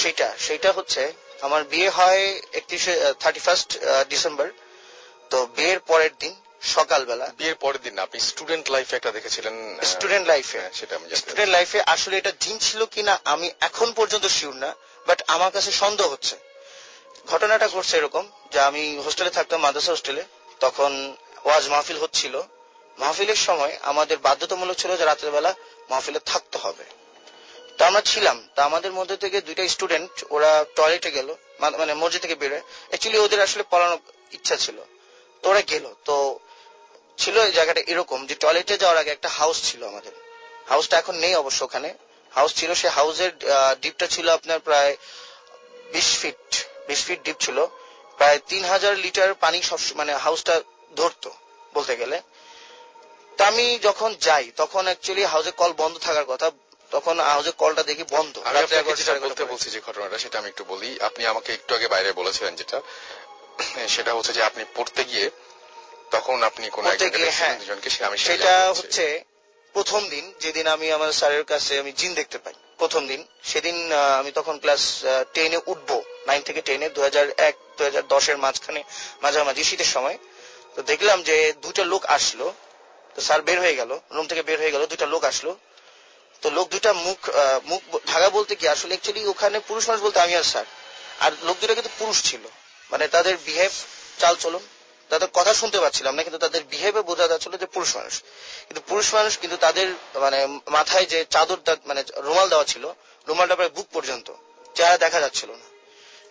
সেটা হচ্ছে আমার বিয়ে হয় 31 ডিসেম্বর। তো বিয়ের পরের দিন সকালবেলা, বিয়ের পরের দিন আপনি স্টুডেন্ট লাইফে একটা দেখেছিলেন। স্টুডেন্ট লাইফে আসলে এটা জিন ছিল কিনা আমি এখন পর্যন্ত শিওর না, বাট আমার কাছে সন্দেহ হচ্ছে। ঘটনাটা ঘটছে এরকম যে আমি হোস্টেলে থাকতাম, মাদ্রাসা হোস্টেলে। তখন ওয়াজ মাহফিল হচ্ছিল মাহফিলের সময় আমাদের বাধ্যতামূলক ছিল যে রাতের বেলা মাহফিলে থাকতে হবে। তো আমরা ছিলাম, তা আমাদের মধ্যে থেকে 2টা স্টুডেন্ট ওরা টয়লেটে গেল, মানে মসজিদ থেকে বেরোয়। অ্যাকচুয়ালি ওদের আসলে পড়ানোর ইচ্ছা ছিল, তো ওরা গেল। তো ছিল এই জায়গাটা এরকম যে টয়লেটে যাওয়ার আগে একটা হাউস ছিল আমাদের। হাউসটা এখন নেই অবশ্য, ওখানে হাউস ছিল। সে হাউসের ডিপটা ছিল আপনার প্রায় 20 ফিট ডিপ ছিল। প্রায় 3000 লিটার পানি সব মানে হাউসটা ধরতো বলতে গেলে। তা আমি যখন যাই তখন অ্যাকচুয়ালি হাউসে কল বন্ধ থাকার কথা, তখন হাউসের কলটা দেখি বন্ধ। আমি আপনাকে যেটা বলতে বলছি যে ঘটনাটা সেটা আমি একটু বলি। আপনি আমাকে একটু আগে বাইরে বলেছিলেন যেটা, সেটা হচ্ছে যে আপনি পড়তে গিয়ে তখন আপনি কোন একজনকে সেটা হচ্ছে প্রথম দিন যেদিন আমি আমার স্যারের কাছে আমি জিন দেখতে পাই প্রথম দিন। সেদিন আমি তখন ক্লাস 10-এ উঠবো, 9 থেকে 10-এ 2001-2010-এর মাঝামাঝি শীতের সময়। তো দেখলাম যে 2টা লোক আসলো। তো স্যার বের হয়ে গেল, রুম থেকে বের হয়ে গেল, 2টা লোক আসলো। তো লোক 2টা মুখ ঢাকা বলতে কি আসলে অ্যাকচুয়ালি ওখানে পুরুষ মানুষ বলতে আমি আর স্যার। আর লোক 2টা কিন্তু পুরুষ ছিল, মানে তাদের বিহেভ, চাল চলন, তাদের কথা শুনতে পাচ্ছিলাম না, কিন্তু তাদের বিহেভে বোঝা যাচ্ছিল যে পুরুষ মানুষ। কিন্তু পুরুষ মানুষ কিন্তু তাদের মানে মাথায় যে চাদরটা মানে রুমাল দেওয়া ছিল, রুমালটা প্রায় বুক পর্যন্ত, চেহারা দেখা যাচ্ছিল না।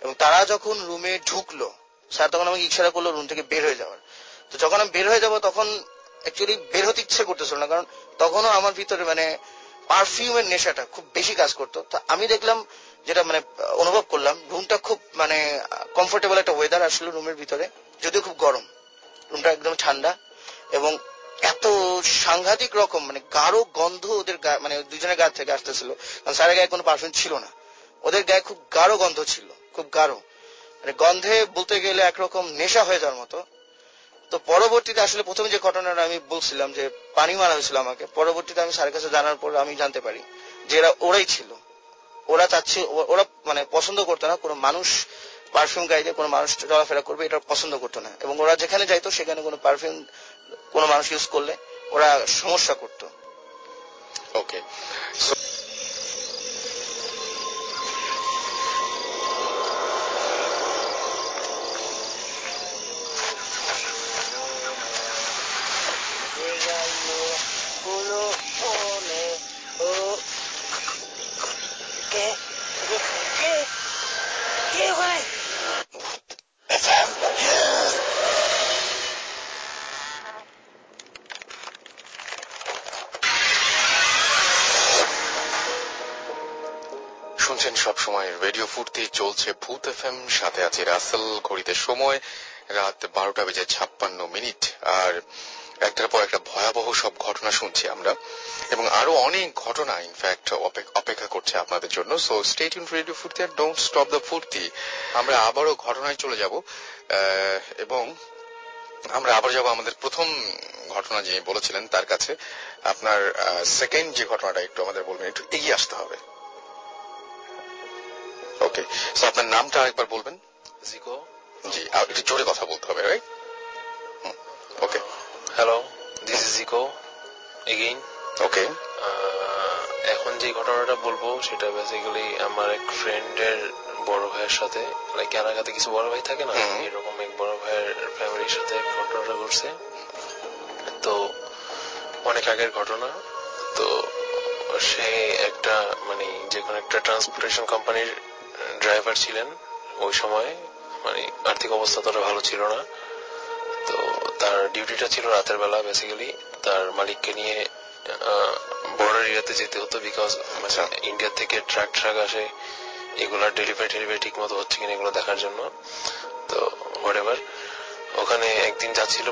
এবং তারা যখন রুমে ঢুকলো, স্যার তখন আমাকে ইশারা করলো রুম থেকে বের হয়ে যাওয়ার। তো যখন আমি বের হয়ে যাবো তখন অ্যাকচুয়ালি বের হতে ইচ্ছে করতেছিল না, কারণ তখনও আমার ভিতরে মানে পারফিউমের নেশাটা খুব বেশি কাজ করতো। তো আমি দেখলাম, যেটা মানে অনুভব করলাম, রুমটা খুব মানে কমফোর্টেবল একটা ওয়েদার আসলো রুমের ভিতরে, যদিও খুব গরম। রুমটা একদম ঠান্ডা এবং এত সাংঘাতিক রকম মানে গাঢ় গন্ধ ওদের মানে দুজনের গা থেকে আসতেছিল। কারণ স্যারের গায়ে কোনো পারফিউম ছিল না, ওদের গায়ে খুব গাঢ় গন্ধ ছিল, খুব গাঢ়, মানে গন্ধে বলতে গেলে একরকম নেশা হয়ে যাওয়ার মতো। তো পরবর্তীতে আসলে প্রথমে যে ঘটনাটা আমি বলছিলাম যে পানি মারা হয়েছিল আমাকে, পরবর্তীতে আমি স্যারের কাছে জানার পর আমি জানতে পারি যে ওরাই ছিল। ওরা চাচ্ছে, ওরা মানে পছন্দ করতো না কোনো মানুষ পারফিউম গায়ে দিয়ে কোনো মানুষ চলাফেরা করবে, এটা পছন্দ করতো না। এবং ওরা যেখানে যাইতো সেখানে কোনো পারফিউম কোনো মানুষ ইউজ করলে ওরা সমস্যা করতো। ওকে, শুনছেন সব সময় রেডিও ফুর্তি, চলছে ভূত এফএম, সাথে আছে রাসেল। ঘড়িতে সময় রাত 12:56। আর একটার পর একটা ভয়াবহ সব ঘটনা শুনছি আমরা, এবং আরো অনেক ঘটনা ইনফ্যাক্ট অপেক্ষা করছে আপনাদের জন্য। সো স্টে টিউনড রেডিও ফুর্তি আর ডোন্ট স্টপ দ্য ফুর্তি। আমরা আবারও ঘটনায় চলে যাব এবং আমরা আবার যাব আমাদের প্রথম ঘটনা যিনি বলেছিলেন তার কাছে। আপনার সেকেন্ড যে ঘটনাটা একটু আমাদের বলবেন, একটু এগিয়ে আসতে হবে। ওকে, সো আপনার নামটা আরেকবার বলবেন। জিকো। জি, আর একটু জোরে কথা বলতে হবে, right? Okay, hello, this is Zico again. Okay, এখন যে ঘটনাটা বলবো সেটা বেসিক্যালি আমার এক ফ্রেন্ডের বড় ভাইয়ের সাথে, লাইক এলাকাতে কিছু বড় ভাই থাকে না, এরকম এক বড় ভাইয়ের ফ্যামিলির সাথে ঘটনাটা ঘটছে। তো অনেক আগের ঘটনা। তো সে একটা মানে যে কোনো একটা ট্রান্সপোর্টেশন কোম্পানির ড্রাইভার ছিলেন ওই সময়। মানে আর্থিক অবস্থা ততটা ভালো ছিল না। তো তার ডিউটিটা ছিল রাতের বেলা। বেসিক্যালি তার মালিককে নিয়ে বর্ডার এরিয়াতে যেতে হতো, বিকজ ইন্ডিয়া থেকে ট্রাক আসে, এগুলার ডেলিভারি ঠিক মতো হচ্ছে কিনা এগুলো দেখার জন্য। তো হোয়াটএভার, ওখানে একদিন যাচ্ছিল,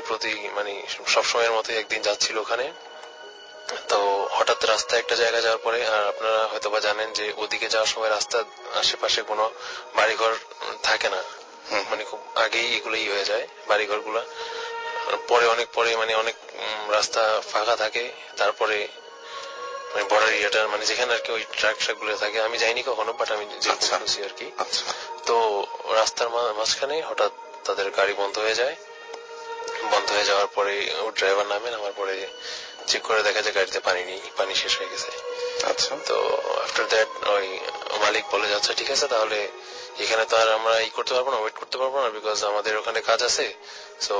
মানে সবসময়ের মতো একদিন যাচ্ছিল ওখানে। তো হঠাৎ রাস্তায় একটা জায়গায় যাওয়ার পরে, আর আপনারা হয়তো বা জানেন যে ওদিকে যাওয়ার সময় রাস্তার আশেপাশে কোনো বাড়িঘর থাকে না, মানে খুব আগেই এগুলোই হয়ে যায় বাড়িঘর গুলা। অনেক পরে মানে অনেক রাস্তা ফাঁকা থাকে। তারপরে মানে বর্ডার এরিয়াটা মানে যেখানে আর কি ওই ট্রাক গুলো থাকে, আমি যাইনি কখনো, বাট আমি শুনছি আর কি। তো রাস্তার মাঝখানে হঠাৎ তাদের গাড়ি বন্ধ হয়ে যায়। বন্ধ হয়ে যাওয়ার পরে ও ড্রাইভার নামার পরে চেক করে দেখা যায় গাড়িতে পানি নেই, পানি শেষ হয়ে গেছে। আচ্ছা, তো আফটার দ্যাট ওই মালিক বলে যাচ্ছে ঠিক আছে তাহলে এখানে তো আর আমরা করতে পারবো না, ওয়েট করতে পারবো না, বিকজ আমাদের ওখানে কাজ আছে। সো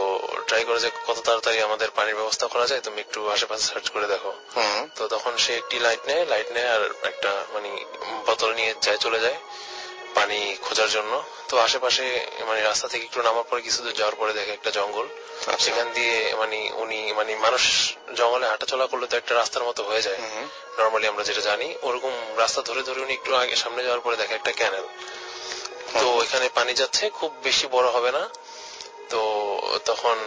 ট্রাই করে যে কত তাড়াতাড়ি আমাদের পানির ব্যবস্থা করা যায়, তুমি একটু আশেপাশে সার্চ করে দেখো। তো তখন সে একটি লাইট নেয় আর একটা মানে বোতল নিয়ে চলে যায় পানি খোঁজার জন্য। তো আশেপাশে মানে রাস্তা থেকে একটু নামার পরে কিছু দূর যাওয়ার পরে দেখে একটা জঙ্গল, সেখান দিয়ে মানে উনি মানে মানুষ জঙ্গলে হাঁটাচলা করলে তো একটা রাস্তার মতো হয়ে যায় নর্মালি আমরা যেটা জানি, ওরকম রাস্তা ধরে উনি একটু আগে সামনে যাওয়ার পরে দেখে একটা ক্যানেল। তো এখানে পানি যাচ্ছে, খুব বেশি বড় হবে না। তো তখন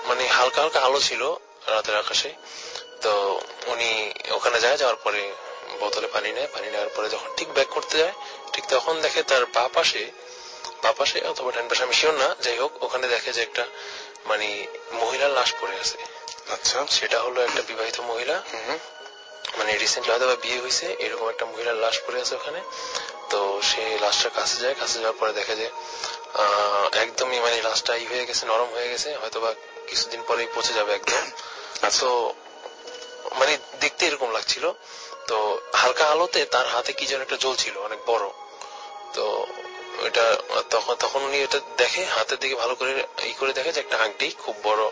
মানে হালকা হালকা আলো ছিল রাতের আকাশে। তো উনি ওখানে যাওয়ার পরে বোতলে পানি নেওয়ার পরে যখন ঠিক ব্যাক করতে যায়, ঠিক তখন দেখে তার বাঁ পাশে অথবা ডান পাশে, আমি শিওর না, যাই হোক ওখানে দেখে যে একটা মানে মহিলার লাশ পড়ে আছে। আচ্ছা, সেটা হলো একটা বিবাহিত মহিলা, মানে রিসেন্টলি হয়তো বিয়ে হয়েছে, এরকম একটা মহিলার লাশ পড়ে আছে ওখানে। তো সে লাশটার কাছে যাওয়ার পরে দেখে যে একদমই মানে লাশটা হয়ে গেছে, নরম হয়ে গেছে, হয়তোবা কিছুদিন পরেই পচে যাবে একদম। তো মানে দেখতে এরকম লাগছিল। তো হালকা আলোতে তার হাতে কি যেন একটা জ্বলছিল অনেক বড়। তো এটা তখন উনি এটা দেখে, হাতের দিকে ভালো করে করে দেখে যে একটা আংটি খুব বড়,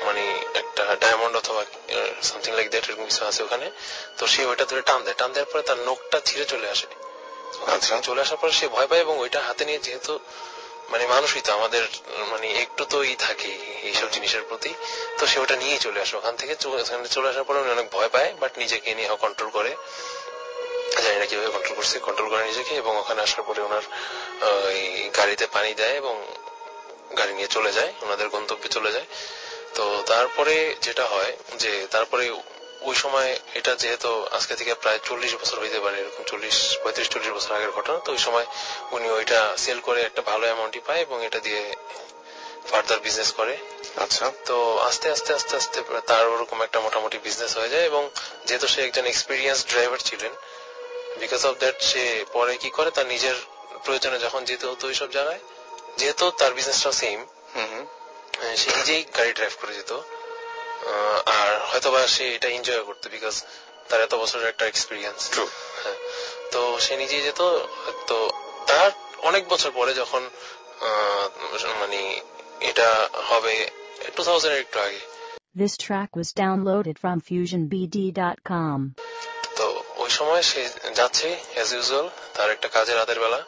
মানে একটা ডায়মন্ড অথবা সামথিং লাইক দ্যাট এরকম কিছু আছে ওখানে। তো সে ওইটা ধরে টান দেওয়ার পরে তার নখটা ছিঁড়ে চলে আসে। চলে আসার পরে সে ভয় পায় এবং ওইটা হাতে নিয়ে, যেহেতু মানে মানুষই তো আমাদের মানে একটু তো থাকে এইসব জিনিসের প্রতি, তো সে ওটা নিয়েই চলে আসে ওখান থেকে। চলে আসার পরে উনি অনেক ভয় পায়, বাট নিজেকে নিয়ে কন্ট্রোল করে, জানি না কিভাবে কন্ট্রোল করে নিজেকে। এবং ওখানে আসার পরে ওনার গাড়িতে পানি দেয় এবং গাড়ি নিয়ে চলে যায়, ওনাদের গন্তব্যে চলে যায়। তো তারপরে যেটা হয় যে তারপরে ওই সময়, এটা যেহেতু আজকে থেকে প্রায় 40 বছর হইতে পারে, এরকম 35-40 বছর আগের ঘটনা। তো ওই সময় উনি ওইটা সেল করে একটা ভালো অ্যামাউন্টই পায় এবং এটা দিয়ে ফার্দার বিজনেস করে। আচ্ছা, তো আস্তে আস্তে তার ওরকম একটা মোটামুটি বিজনেস হয়ে যায়। এবং যেহেতু সে একজন এক্সপিরিয়েন্স ড্রাইভার ছিলেন, বিকজ অফ দ্যাট সে পরে কি করে, তার নিজের প্রয়োজনে যখন যেতে হতো ওইসব জায়গায়, যেহেতু তার বিজনেসটা সেম, সে নিজেই গাড়ি ড্রাইভ করে যেত। আর হয়তোবা সে এটা এনজয় করতো, বিকজ তার এত বছরের একটা এক্সপিরিয়েন্স। তো সে নিজেই যেত। তো তার অনেক বছর পরে যখন মানে এটা হবে 2000 এর একটু আগে, This track was downloaded from FusionBD.com. তো ওই সময় সে যাচ্ছে অ্যাজ ইউজুয়াল তার একটা কাজে রাতের বেলা।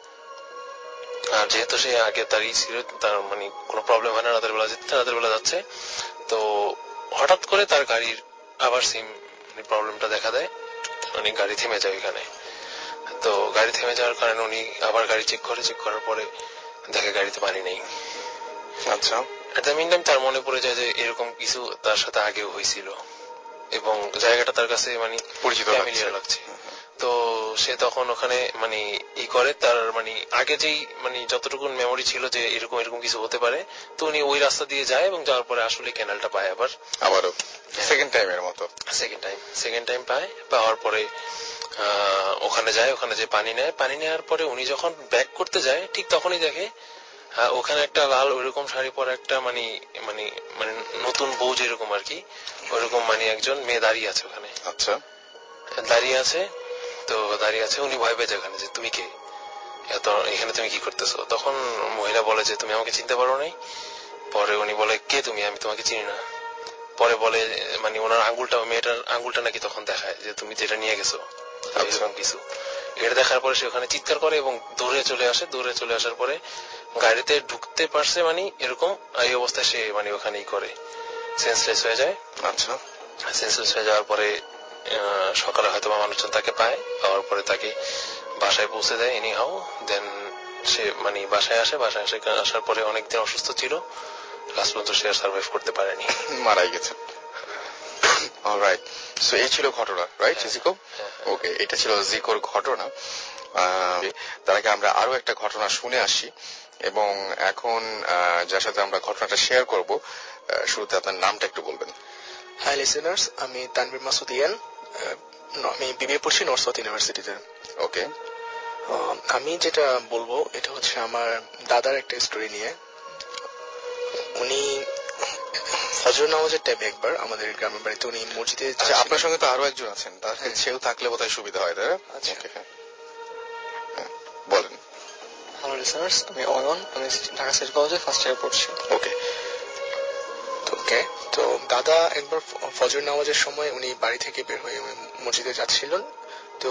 আর যেহেতু সে আগে তারই ছিল, তার মানে কোনো প্রবলেম হয় না রাতের বেলা যাচ্ছে। তো হঠাৎ করে তার গাড়ির আবার সেম প্রবলেমটা দেখা দেয়, মানে গাড়ি থেমে যায় ওইখানে। তো গাড়ি থেমে যাওয়ার কারণে উনি আবার গাড়ি চেক করার পরে দেখে গাড়িতে পানি নেই। আচ্ছা, এট দ্য মিন টাইম তার মনে পড়ে যায় যে এরকম কিছু তার সাথে আগেও হয়েছিল এবং জায়গাটা তার কাছে মানে পরিচিত লাগছে। তো সে তখন ওখানে মানে করে, তার মানে আগে যেই মানে যতটুকু মেমোরি ছিল যে এরকম কিছু হতে পারে, তো উনি ওই রাস্তা দিয়ে যায় এবং যাওয়ার পরে আসলে ক্যানেলটা পায় আবারও সেকেন্ড টাইমের মতো। সেকেন্ড টাইম পাওয়ার পরে ওখানে যে পানি নেওয়ার পরে উনি যখন ব্যাক করতে যায়, ঠিক তখনই দেখে ওখানে একটা লাল ওইরকম শাড়ি পরে একটা মানে মানে মানে নতুন বউ যেরকম আর কি, ওইরকম মানে একজন মেয়ে দাঁড়িয়ে আছে ওখানে। আচ্ছা, দাঁড়িয়ে আছে উনি ভয় পেয়ে যায় ওখানে, যে তুমি কে, এখানে তুমি কি করতেছো? তখন মহিলা বলে যে তুমি আমাকে চিনতে পারো নাই। পরে উনি বলে কে তুমি, আমি তোমাকে চিনি না। পরে বলে মানে ওনার মেয়েটার আঙ্গুলটা নাকি তখন দেখায় যে তুমি যেটা নিয়ে গেছো এরকম কিছু। এটা দেখার পরে সে ওখানে চিৎকার করে এবং দৌড়ে চলে আসার পরে গাড়িতে ঢুকতে পারছে, মানে এরকম এই অবস্থায় সে মানে ওখানেই করে সেন্সলেস হয়ে যায়। আচ্ছা, সেন্সলেস হয়ে যাওয়ার পরে সকালে হয়তো মানুষজন তাকে পাওয়ার পরে তাকে বাসায় পৌঁছে দেয় এনিহাউ। দেন সে মানে বাসায় আসার পরে অনেকদিন অসুস্থ ছিল, লাস্ট পর্যন্ত সে সার্ভাইভ করতে পারেনি, মারাই গেছে। অলরাইট, সো এই ছিল ঘটনা, রাইট জিকো? ওকে, এটা ছিল জিকোর ঘটনা। তার আগে আমরা আরো একটা ঘটনা শুনে আসি এবং এখন যার সাথে আমরা ঘটনাটা শেয়ার করব, শুরুতে আপনার নামটা একটু বলবেন। হাই লিসেনার্স, আমি তানভীর মাসুদ ইয়ান, আমি বিবিএ পড়ছি নর্থ সাউথ ইউনিভার্সিটিতে। ওকে, আমি যেটা বলবো এটা হচ্ছে আমার দাদার একটা স্টোরি নিয়ে। উনি ফজর নামাজের টাইমে একবার আমাদের গ্রামের বাড়িতে উনি মসজিদে, আপনার সঙ্গে তো আরো একজন আছেন, তাহলে সেও থাকলে বোধহয় সুবিধা হয়, তাই না? আচ্ছা, বলেন। আমার লিসেনার্স, আমি অয়ন, আমি ঢাকা সিটি কলেজে ফার্স্ট ইয়ার পড়ছি। ওকে। ওকে, তো দাদা একবার ফজর নামাজের সময় উনি বাড়ি থেকে বের হয়ে মসজিদে যাচ্ছিলেন। তো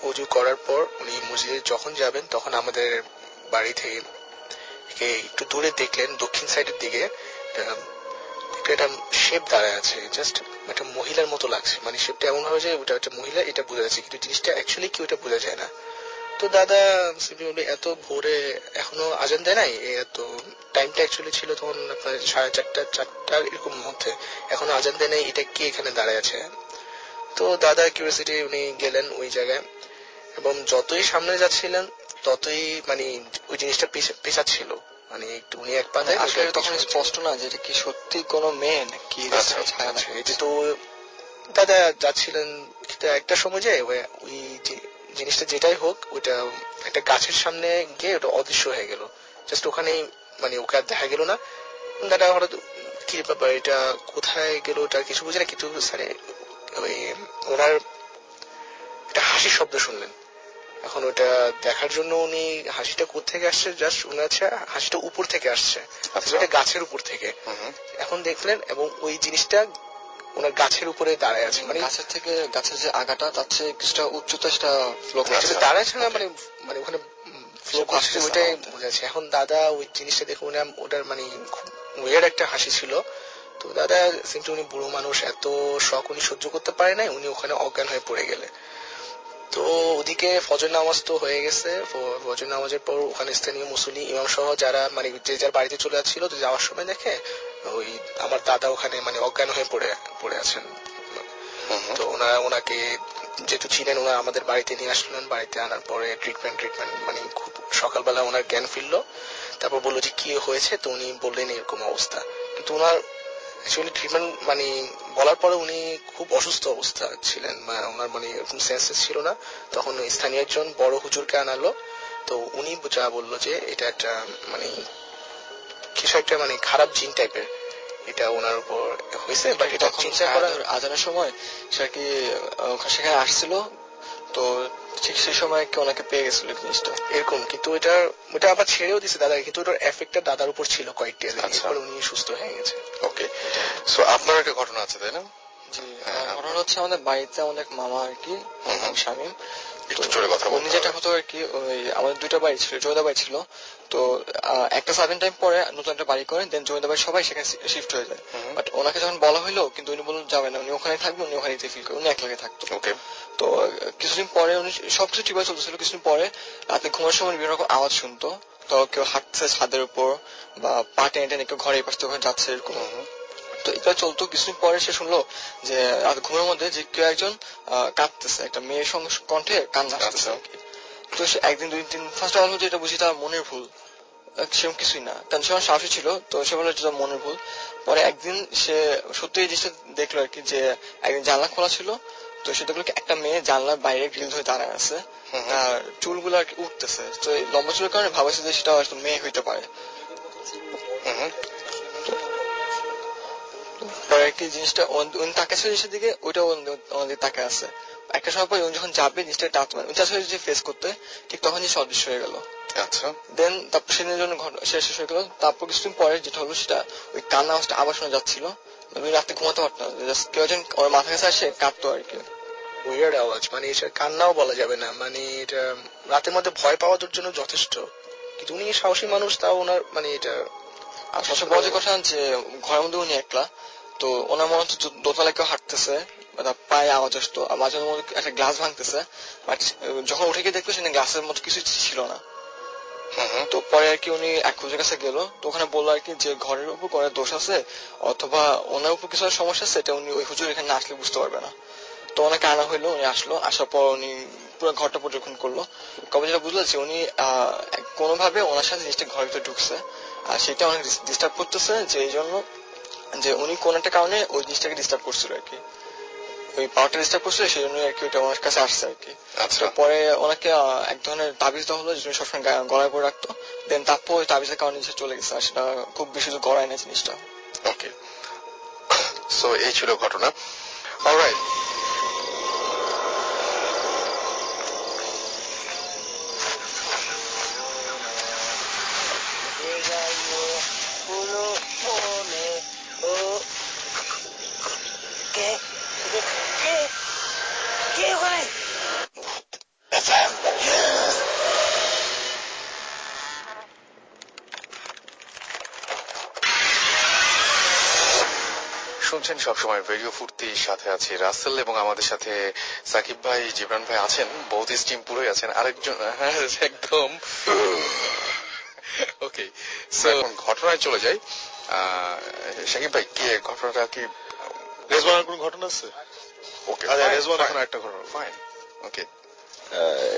অজু করার পর উনি মসজিদে যখন যাবেন তখন আমাদের বাড়ি থেকে একটু দূরে দেখলেন দক্ষিণ সাইডের দিকে একটা শেপ দাঁড়ায় আছে, জাস্ট একটা মহিলার মতো লাগছে, মানে শেপটা এমন ভাবে যে ওটা একটা মহিলা এটা বোঝা যাচ্ছে, কিন্তু জিনিসটা অ্যাকচুয়ালি কি ওটা বোঝা যায় না। তো দাদা এত ভোরে এখনো আজান দেয় নাই, এত টাইমটা অ্যাকচুয়ালি ছিল তখন আপনার 4:30-4টা এরকম মধ্যে, এখনো আজান দেয় নাই, এটা কি এখানে দাঁড়ায় আছে। তো দাদা কিউরিওসিটি উনি গেলেন ওই জায়গায়, এবং যতই সামনে যাচ্ছিলেন ততই মানে ওই জিনিসটা পেছাচ্ছিল, মানে একটু উনি এক পা দেয়। আসলে তখন স্পষ্ট না যে এটা কি সত্যি কোনো মেয়ে নাকি ছায়া। তো দাদা যাচ্ছিলেন, একটা সময় যায় ওই জিনিসটা যেটাই হোক ওইটা একটা গাছের সামনে গিয়ে ওটা অদৃশ্য হয়ে গেল, জাস্ট ওখানেই, মানে ওকে আর দেখা গেল না। দাদা হঠাৎ কি ব্যাপার, এটা কোথায় গেল ওটা কিছু বুঝে না, কিন্তু ওই ওনার একটা হাসির শব্দ শুনলেন। এখন ওটা দেখার জন্য উনি হাসিটা কোত্থেকে আসছে, জাস্ট উনি হাসিটা উপর থেকে আসছে, গাছের উপর থেকে। এখন দেখলেন এবং ওই জিনিসটা ওনার গাছের উপরে দাঁড়ায় আছে, মানে গাছের থেকে গাছের যে আগাটা তার চেয়ে কিছুটা উচ্চতা সেটা ফ্লো করছে, দাঁড়াচ্ছে না, মানে ওখানে ফ্লো করছে, ওইটাই বোঝাচ্ছে। এখন দাদা ওই জিনিসটা দেখে উনি ওটার মানে খুব ওয়ার্ড একটা হাসি ছিল। তো দাদা কিন্তু উনি বুড়ো মানুষ, এত শখ উনি সহ্য করতে পারে নাই, উনি ওখানে অজ্ঞান হয়ে পড়ে গেলে। তো ওদিকে ফজর নামাজ তো হয়ে গেছে, ফজর নামাজের পর ওখানে স্থানীয় মুসল্লি ইমাম সহ যারা মানে যে যার বাড়িতে চলে যাচ্ছিল, তো যাওয়ার সময় দেখে ওই আমার দাদা ওখানে মানে অজ্ঞান হয়ে পড়ে আছেন। তো ওনাকে যেহেতু চিনেন, ওনারা আমাদের বাড়িতে নিয়ে আসলেন, বাড়িতে আনার পরে ট্রিটমেন্ট মানে খুব সকালবেলা ওনার জ্ঞান ফিরলো, তারপর বললো যে কি হয়েছে, তো উনি বললেন এরকম অবস্থা, কিন্তু ওনার অ্যাকচুয়ালি ট্রিটমেন্ট মানে বলার পরে উনি খুব অসুস্থ অবস্থা ছিলেন, ওনার মানে এরকম সেন্সেস ছিল না। তখন স্থানীয় একজন বড় হুজুরকে আনালো, তো উনি যা বললো যে এটা একটা মানে কিছু একটা মানে খারাপ জিন টাইপের, এটা ওনার উপর হয়েছে, বাট এটা চিন্তা করার আজানের সময় সে কি সেখানে আসছিল, তো ঠিক সেই সময় কি ওনাকে পেয়ে গেছিল জিনিসটা এরকম, কিন্তু ওটা আবার ছেড়েও দিছে দাদা, কিন্তু ওটার এফেক্টটা দাদার উপর ছিল কয়েকটা, তারপর উনি সুস্থ হয়ে গেছে। ওকে, সো আপনার একটা ঘটনা আছে তাই না? জি, ঘটনা হচ্ছে আমাদের বাড়িতে আমাদের মামা আর কি শামীম, উনি যেটা হতো আর কি, ওই আমাদের দুইটা বাড়ি ছিল, জমিদার বাড়ি ছিল, তো একটা সার্টেন টাইম পরে নতুন একটা বাড়ি করেন, দেন জমিদার বাড়ি সবাই সেখানে শিফট হয়ে যায়। বাট ওনাকে যখন বলা হইলো, কিন্তু উনি বললেন যাবেন না, উনি ওখানে থাকবেন, উনি ওখানে ফিল করেন, উনি একলাগে থাকতো। তো কিছুদিন পরে উনি সবকিছু ঠিকভাবে চলতেছিল, কিছুদিন পরে রাতে ঘুমার সময় বিভিন্ন রকম আওয়াজ শুনতো, তো কেউ হাঁটছে ছাদের উপর বা পা টেনে টেনে কেউ ঘরে পাশ থেকে যাচ্ছে এরকম। তো এটা চলতো, কিছুদিন পরে সে শুনলো যে রাত ঘুমের মধ্যে যে কেউ একজন কাঁদতেছে, একটা মেয়ের সঙ্গে কণ্ঠে কান্না আসতেছে। তো সে একদিন দুই দিন ফার্স্ট হলো যে এটা বুঝি তার মনের ভুল, সেরকম কিছুই না, কারণ সে আমার সাহসী ছিল, তো সে বললো এটা মনের ভুল। পরে একদিন সে সত্যি এই জিনিসটা দেখলো আর কি, যে একদিন জানলা খোলা ছিল, তো সে দেখলো একটা মেয়ে জানলার বাইরে গ্রিল ধরে দাঁড়ায় আছে, তার চুলগুলো আর কি উঠতেছে, তো এই লম্বা চুলের কারণে ভাবাইছে যে সেটা হয়তো মেয়ে হইতে পারে। পরে আর কি জিনিসটা উনি তাকাইছে জিনিসের দিকে, ওইটাও আমাদের তাকে আছে। একটা সময় পর যখন যাবে জিনিসটা যে ফেস করতে, ঠিক তখন জিনিস অদৃশ্য হয়ে গেল। আচ্ছা, দেন তারপর সেদিনের জন্য শেষ হয়ে গেল। তারপর কিছুদিন পরে যেটা হলো, সেটা ওই কান্না আওয়াজটা আবার শোনা যাচ্ছিল, রাতে ঘুমাতে পারতো না, কেউ একজন ওর মাথা কাছে আসে কাঁদতো আর কি। উইয়ার্ড আওয়াজ, মানে এটা কান্নাও বলা যাবে না, মানে এটা রাতের মধ্যে ভয় পাওয়ার জন্য যথেষ্ট, কিন্তু উনি সাহসী মানুষ, তাও ওনার মানে এটা। আর সবচেয়ে বড় যে কথা, যে ঘরের মধ্যে উনি একলা, তো ওনার মনে হচ্ছে দোতলায় কেউ হাঁটতেছে, পায়ে আওয়াজ আসতো, আর মাঝে মধ্যে একটা গ্লাস ভাঙতেছে, বাট যখন উঠে গিয়ে দেখলো সেখানে গ্লাসের মতো কিছু ছিল না। তো পরে আর কি উনি এক হুজুরের কাছে গেল, তো ওখানে বললো আর কি যে ঘরের উপর ঘরের দোষ আছে, অথবা ওনার উপর কিছু সমস্যা আছে, এটা উনি ওই হুজুর এখানে আসলে বুঝতে পারবে না। তো ওনাকে আনা হইলো, উনি আসলো, আসার পর উনি পুরো ঘরটা পর্যবেক্ষণ করলো। কবে যেটা বুঝলো যে উনি কোনোভাবে ওনার সাথে জিনিসটা ঘরের ভিতরে ঢুকছে, আর সেটা অনেক ডিস্টার্ব করতেছে, যে এই জন্য যে উনি কোন একটা কারণে ওই জিনিসটাকে ডিস্টার্ব করছিল আর কি, ওই পাওয়ারটা ডিস্টার্ব করছিল, সেই জন্য আর কি ওইটা ওনার কাছে আসছে আর কি। পরে ওনাকে এক ধরনের তাবিজ দেওয়া হলো, যেটা সবসময় গলায় পরে রাখতো, দেন তারপর ওই তাবিজের কারণে চলে গেছে, আর সেটা খুব বেশি গড়ায় না জিনিসটা। ওকে, সো এই ছিল ঘটনা। অলরাইট, শুনছেন সবসময় রেডিও ফুর্তি, সাথে আছে রাসেল এবং আমাদের সাথে সাকিব ভাই, জিবরান ভাই আছেন, বহুত টিম পুরোই আছেন। আরেকজন একদম ওকে। এখন ঘটনায় চলে যাই। সাকিব ভাই, কি ঘটনাটা কি রেজওয়ানের কোন ঘটনা আছে? ওকে, রেজওয়ান এখন একটা ঘটনা। ফাইন, ওকে।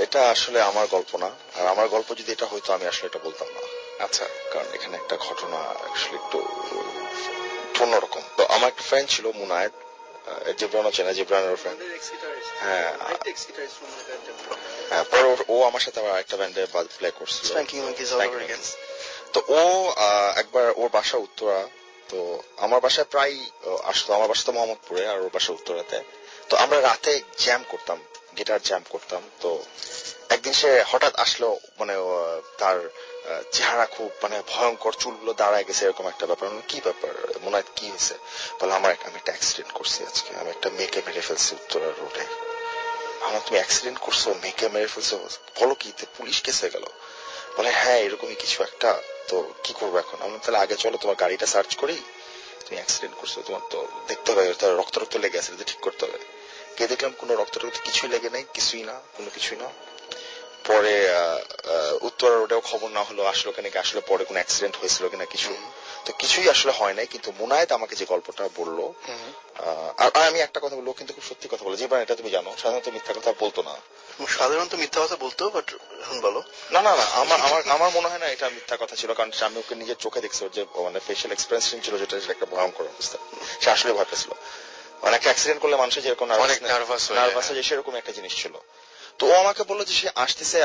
এটা আসলে আমার গল্প না, আর আমার গল্প যদি এটা হয়তো আমি আসলে এটা বলতাম না। আচ্ছা, কারণ এখানে একটা ঘটনা আসলে একটু অন্যরকম। তো আমার একটা ফ্রেন্ড ছিল মুনায়েদ, জিবরানও চেনা, জিবরানের ফ্রেন্ড। হ্যাঁ, পরে ও আমার সাথে আবার একটা ব্যান্ডে প্লে করছিল, Spanking Monkeys all over again. তো ও একবার, ওর বাসা উত্তরা, তো আমার বাসায় প্রায় আসতো। আমার বাসা তো মোহাম্মদপুরে, আর ওর বাসা উত্তরাতে। তো আমরা রাতে জ্যাম করতাম, গিটার জ্যাম করতাম। তো একদিন সে হঠাৎ আসলো, মানে তার চেহারা খুব মানে ভয়ঙ্কর, চুলগুলো দাঁড়ায় গেছে, এরকম একটা ব্যাপার। কি ব্যাপার মনে হয়, কি হয়েছে? বলে আমি একটা অ্যাক্সিডেন্ট করছি আজকে, আমি একটা মেয়েকে মেরে ফেলছি উত্তরা রোডে। আমার, তুমি অ্যাক্সিডেন্ট করছো, মেয়েকে মেরে ফেলছো? বলো কি, পুলিশ কেস হয়ে গেল? বলে হ্যাঁ, এরকমই কিছু একটা। তো কি করবো এখন? আমি তাহলে আগে চলো তোমার গাড়িটা সার্চ করি, তুমি অ্যাক্সিডেন্ট করছো, তোমার তো দেখতে হবে, রক্ত রক্ত লেগে আছে, ঠিক করতে হবে। কে দেখলাম কোনো রক্ত রক্ত কিছুই লেগে নাই, কিছুই না, কোনো কিছুই না। পরে উত্তরা রোডেও খবর না হলো, আসলো কেন, আসলে পরে কোনো অ্যাক্সিডেন্ট হয়েছিল কিনা কিছু, তো কিছুই আসলে হয় নাই। কিন্তু মুনায়েত আমাকে যে গল্পটা বললো, আর আমি একটা কথা বলবো, কিন্তু খুব সত্যি কথা বলে, যে এটা তুমি জানো, সাধারণত মিথ্যা কথা বলতো না। সাধারণত মিথ্যা কথা বলতো, বাট এখন বলো। না না না, আমার মনে হয় না এটা মিথ্যা কথা ছিল, কারণ আমি ওকে নিজের চোখে দেখছি, যে মানে ফেশিয়াল এক্সপ্রেশন ছিল, যেটা একটা ভয়ঙ্কর অবস্থা। সে আসলে ভয় পেয়েছিল, মানে একটা অ্যাক্সিডেন্ট করলে মানুষের যেরকম নার্ভাস হয়, সেরকম একটা জিনিস ছিল। তো ও আমাকে বললো যে সে আসতেছে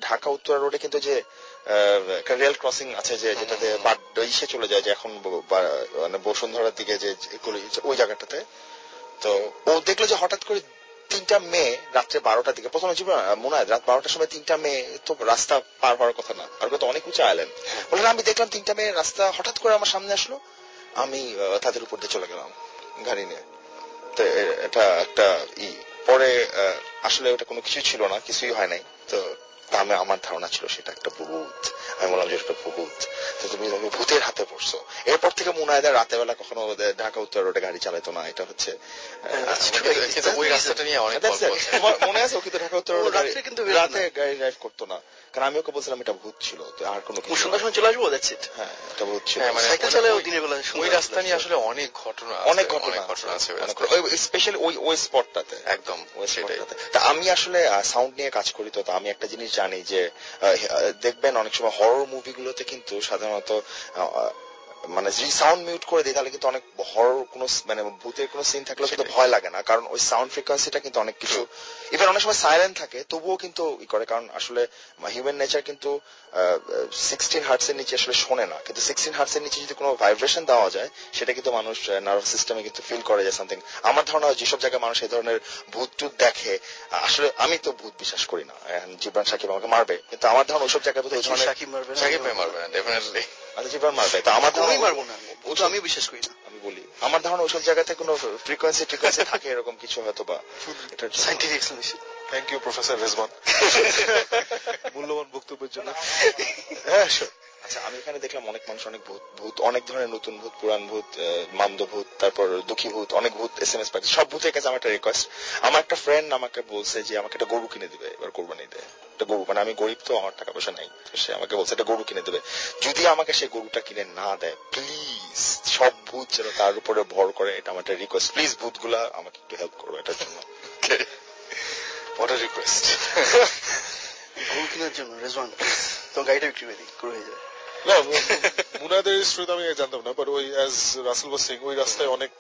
ঢাকা উত্তরা রোডে, কিন্তু যে একটা রেল ক্রসিং আছে, যে যেটাতে ইসে চলে যায়, যে এখন মানে বসুন্ধরার দিকে যে ওই জায়গাটাতে। তো ও দেখলো যে হঠাৎ করে 3টা মেয়ে রাত্রে 12টার দিকে, প্রথমে মনে হয় রাত 12টার সময় 3টা মেয়ে তো রাস্তা পার হওয়ার কথা না, আর তো অনেক উঁচা আইল্যান্ড। বললেন আমি দেখলাম 3টা মেয়ে রাস্তা হঠাৎ করে আমার সামনে আসলো, আমি তাদের উপর দিয়ে চলে গেলাম গাড়ি নিয়ে। তো এটা একটা পরে আসলে ওটা কোনো কিছু ছিল না, কিছুই হয় নাই। তো আমার ধারণা ছিল সেটা একটা ভূত। আমি বললাম যে একটা ভূত, তো তুমি ভূতের হাতে পড়ছো। এরপর থেকে মুনায়েদা রাতের বেলা কখনো ঢাকা উত্তর রোডে গাড়ি চালাতো না। এটা হচ্ছে ওই রাস্তাটা নিয়ে অনেক মনে আছে, ও কিন্তু ঢাকা উত্তর রোডে রাতে গাড়ি ড্রাইভ করতো না, কারণ আমি ওকে বলছিলাম এটা ভূত ছিল, আর কোনো কিছু সন্ধ্যার সময় চলে আসবো, দ্যাটস ইট। হ্যাঁ, এটা ভূত ছিল। সাইকেল চালায় দিনের বেলা। ওই রাস্তা নিয়ে আসলে অনেক ঘটনা আছে, স্পেশালি ওই স্পটটাতে, একদম ওই স্পটটাতে। তা আমি আসলে সাউন্ড নিয়ে কাজ করি, তো আমি একটা জিনিস জানি যে দেখবেন অনেক সময় হরর মুভিগুলোতে কিন্তু সাধারণত মানে যদি সাউন্ড মিউট করে দিই, তাহলে কিন্তু অনেক হরর কোনো মানে ভূতের কোনো সিন থাকলে কিন্তু ভয় লাগে না, কারণ ওই সাউন্ড ফ্রিকোয়েন্সিটা কিন্তু অনেক কিছু, ইভেন অনেক সময় সাইলেন্ট থাকে তবুও কিন্তু করে, কারণ আসলে হিউম্যান নেচার কিন্তু 16 হার্টস এর নিচে আসলে শোনে না, কিন্তু 16 হার্টস এর নিচে যদি কোনো ভাইব্রেশন দেওয়া যায়, সেটা কিন্তু মানুষ নার্ভাস সিস্টেমে কিন্তু ফিল করে যে সামথিং। আমার ধারণা যেসব জায়গায় মানুষ এই ধরনের ভূত টুত দেখে, আসলে আমি তো ভূত বিশ্বাস করি না, জিবরান সাকিব আমাকে মারবে, কিন্তু আমার ধারণা ওইসব জায়গায় তো এই ধরনের সাকিব মারবে না, ডেফিনেটলি। আচ্ছা, জিবরান মারবে, তা আমার ধারণা মারবো না, ও তো আমি বিশ্বাস করি না। আমি বলি আমার ধারণা ওইসব জায়গাতে কোনো ফ্রিকোয়েন্সি থাকে, এরকম কিছু হয়তো বা এটার scientific explanation. Thank you professor Rezwan মূল্যবান বক্তব্যের জন্য। আচ্ছা, আমি এখানে দেখলাম অনেক মানুষ অনেক ভূত, অনেক ধরনের নতুন ভূত, পুরান ভূত, মামদ ভূত, তারপর দুঃখী ভূত, অনেক ভূত SMS পাচ্ছে। সব ভূতের কাছে আমার একটা রিকোয়েস্ট, আমার একটা ফ্রেন্ড আমাকে বলছে যে আমাকে একটা গরু কিনে দিবে এবার কোরবানিতে, একটা গরু, মানে আমি গরিব তো, আমার টাকা পয়সা নেই, সে আমাকে বলছে একটা গরু কিনে দেবে। যদি আমাকে সে গরুটা কিনে না দেয়, প্লিজ সব ভূত যেন তার উপরে ভর করে, এটা আমার একটা রিকোয়েস্ট। প্লিজ ভূতগুলা আমাকে একটু হেল্প করো এটার জন্য। What a request. গরু কেনার জন্য রেজওয়ান তো গাড়িটা বিক্রি করে দিই, গরু হয়ে যাবে। না, মুনাদের স্টোরি আমি জানতাম না, বাট ওই অ্যাজ রাসেল ওয়াজ সেইং, ওই রাস্তায় অনেক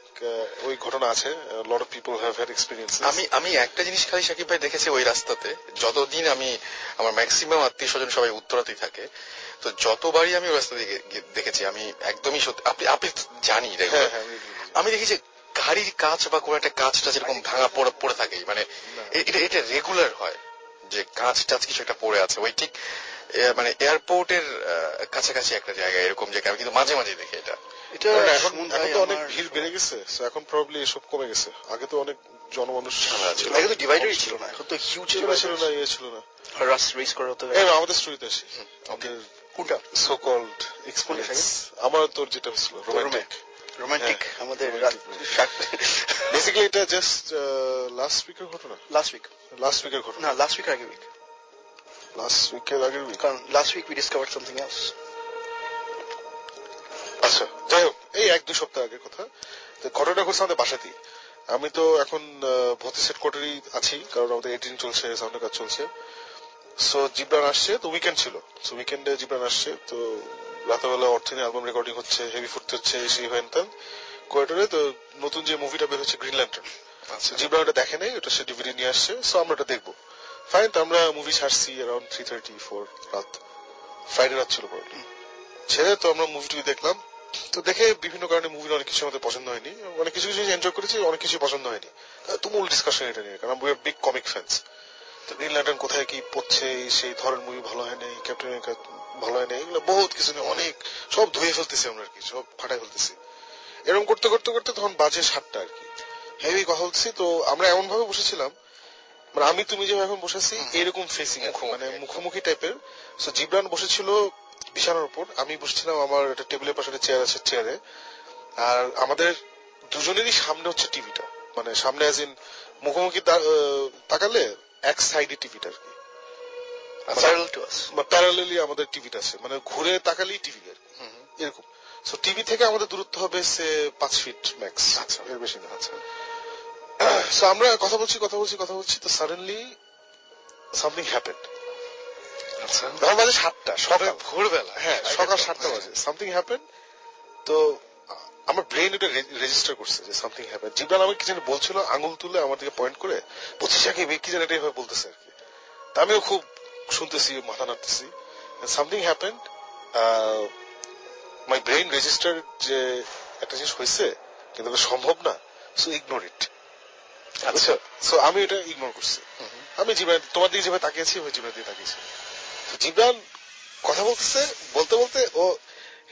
ওই ঘটনা আছে, lot of people have had experience. আমি একটা জিনিস খালি সাকিব ভাই দেখেছি ওই রাস্তাতে, যতদিন আমি, আমার ম্যাক্সিমাম আত্মীয় স্বজন সবাই উত্তরাতেই থাকে, তো যতবারই আমি ওই রাস্তা দেখেছি, আমি একদমই সত্যি, আপনি জানি, আমি দেখি যে গাড়ির কাঁচ বা কোনো একটা কাঁচটা যেরকম ভাঙা পড়ে থাকে, মানে এটা রেগুলার হয় যে কাঁচ টাচ কিছু একটা পড়ে আছে, ওই ঠিক মানে এয়ারপোর্টের কাছাকাছি একটা জায়গায় এরকম জায়গায় আমি কিন্তু মাঝে মাঝে দেখি এটা। এটা এখন সুমন এখন ভাই তো অনেক আমার- ভিড় বেড়ে গেছে, so এখন প্রবাবলি এসব কমে গেছে। আগে তো অনেক জনমানুষ ছিল, আগে তো ডিভাইডারই ছিল না, এখন তো হিউজ ছিল না, ইয়ে ছিল না। রাস রেস করা হতো। আমাদের স্টোরিতে আসি, আমাদের কোনটা সো কল্ড এক্সপেরিয়েন্স, আমার তোর যেটা হয়েছিল রোমান্টিক। রোমান্টিক আমাদের বেসিক্যালি এটা জাস্ট লাস্ট উইকের ঘটনা, লাস্ট উইক লাস্ট উইকের ঘটনা, না লাস্ট উইকের আগের উইক, লাস্ট উইকের আগের উইক। কারণ last week we discovered something else. আচ্ছা যাই হোক, এই 1-2 সপ্তাহ আগের কথা। তো ঘটনাটা ঘটছে আমাদের বাসাতেই। আমি তো এখন ভর্তি সেট কোয়ার্টারই আছি, কারণ আমাদের এডিটিং চলছে, সাউন্ডের কাজ চলছে। সো জিবরান আসছে, তো উইকেন্ড ছিল, সো উইকেন্ডে জিবরান আসছে। তো রাতেবেলা অর্থিনী অ্যালবাম রেকর্ডিং হচ্ছে, হেভি ফুটতে হচ্ছে, সেই হেনতেন কোয়ার্টারে। তো নতুন যে মুভিটা বের হচ্ছে গ্রিন ল্যান্টার্ন, জিবরান ওটা দেখে নেই, ওটা সে ডিভিডি নিয়ে আসছে, সো আমরা ওটা দেখবো। ফাইন, তো আমরা মুভি ছাড়ছি অ্যারাউন্ড 3:30-4 রাত, ফ্রাইডে রাত ছিল প্রবলেম ছেড়ে। তো আমরা মুভিটি দেখলাম। তো দেখে বিভিন্ন কারণে মুভির অনেক কিছু আমাদের পছন্দ হয়নি, অনেক কিছু এনজয় করেছি, অনেক কিছু পছন্দ হয়নি। তুমুল ডিসকাশন এটা নিয়ে, কারণ we are big comic fans. তো গ্রিন ল্যান্টার্ন কোথায় কি পড়ছে, সেই ধরনের মুভি ভালো হয় নাই, ক্যাপ্টেন আমেরিকা ভালো হয় নাই, এগুলো বহুত কিছু নিয়ে অনেক সব ধুয়ে ফেলতেছি আমরা আর কি, সব ফাটাই ফেলতেছি। এরকম করতে করতে করতে তখন বাজে 7টা আর কি, হেভি কথা বলছি। তো আমরা এমন ভাবে বসেছিলাম, মানে আমি তুমি যেভাবে এখন বসেছি এরকম ফেসিং, মানে মুখোমুখি টাইপের। সো জিবরান বসেছিল বিছানার উপর, আমি বসেছিলাম আমার একটা টেবিলের পাশে চেয়ার আছে, চেয়ারে। আর আমাদের দুজনেরই সামনে হচ্ছে টিভিটা, মানে সামনে অ্যাজ ইন মুখোমুখি তাকালে এক সাইডে টিভিটা আর কি, প্যারালালি আমাদের টিভিটা আছে, মানে ঘুরে তাকালেই টিভি আর কি, এরকম। সো টিভি থেকে আমাদের দূরত্ব হবে সে 5 ফিট ম্যাক্স, এর বেশি না। আচ্ছা, সো আমরা কথা বলছি তো সাডেনলি সামথিং হ্যাপেন্ড। আচ্ছা, তখন বাজে 7টা, সকাল ভোরবেলা, হ্যাঁ সকাল 7টা বাজে। Something happened. তো আমার ব্রেন এটা রেজিস্টার করছে যে সামথিং হ্যাপেন্ড। জিবরান আমাকে কি জানি বলছিল, আঙুল তুলে আমার দিকে পয়েন্ট করে বলছি, সাকিব কি জানি এটা এভাবে বলতেছে আর কি। তা আমিও খুব শুনতেছি, মাথা নাড়তেছি। Something happened, my brain register যে একটা জিনিস হয়েছে কিন্তু এটা সম্ভব না, সো ইগনোর ইট। আচ্ছা, সো আমি এটা ইগনোর করছি। আমি জিবরান তোমার দিকে যেভাবে তাকিয়েছি ওই জিবরান দিয়ে তাকিয়েছি। জিবরান কথা বলতেছে, বলতে বলতে ও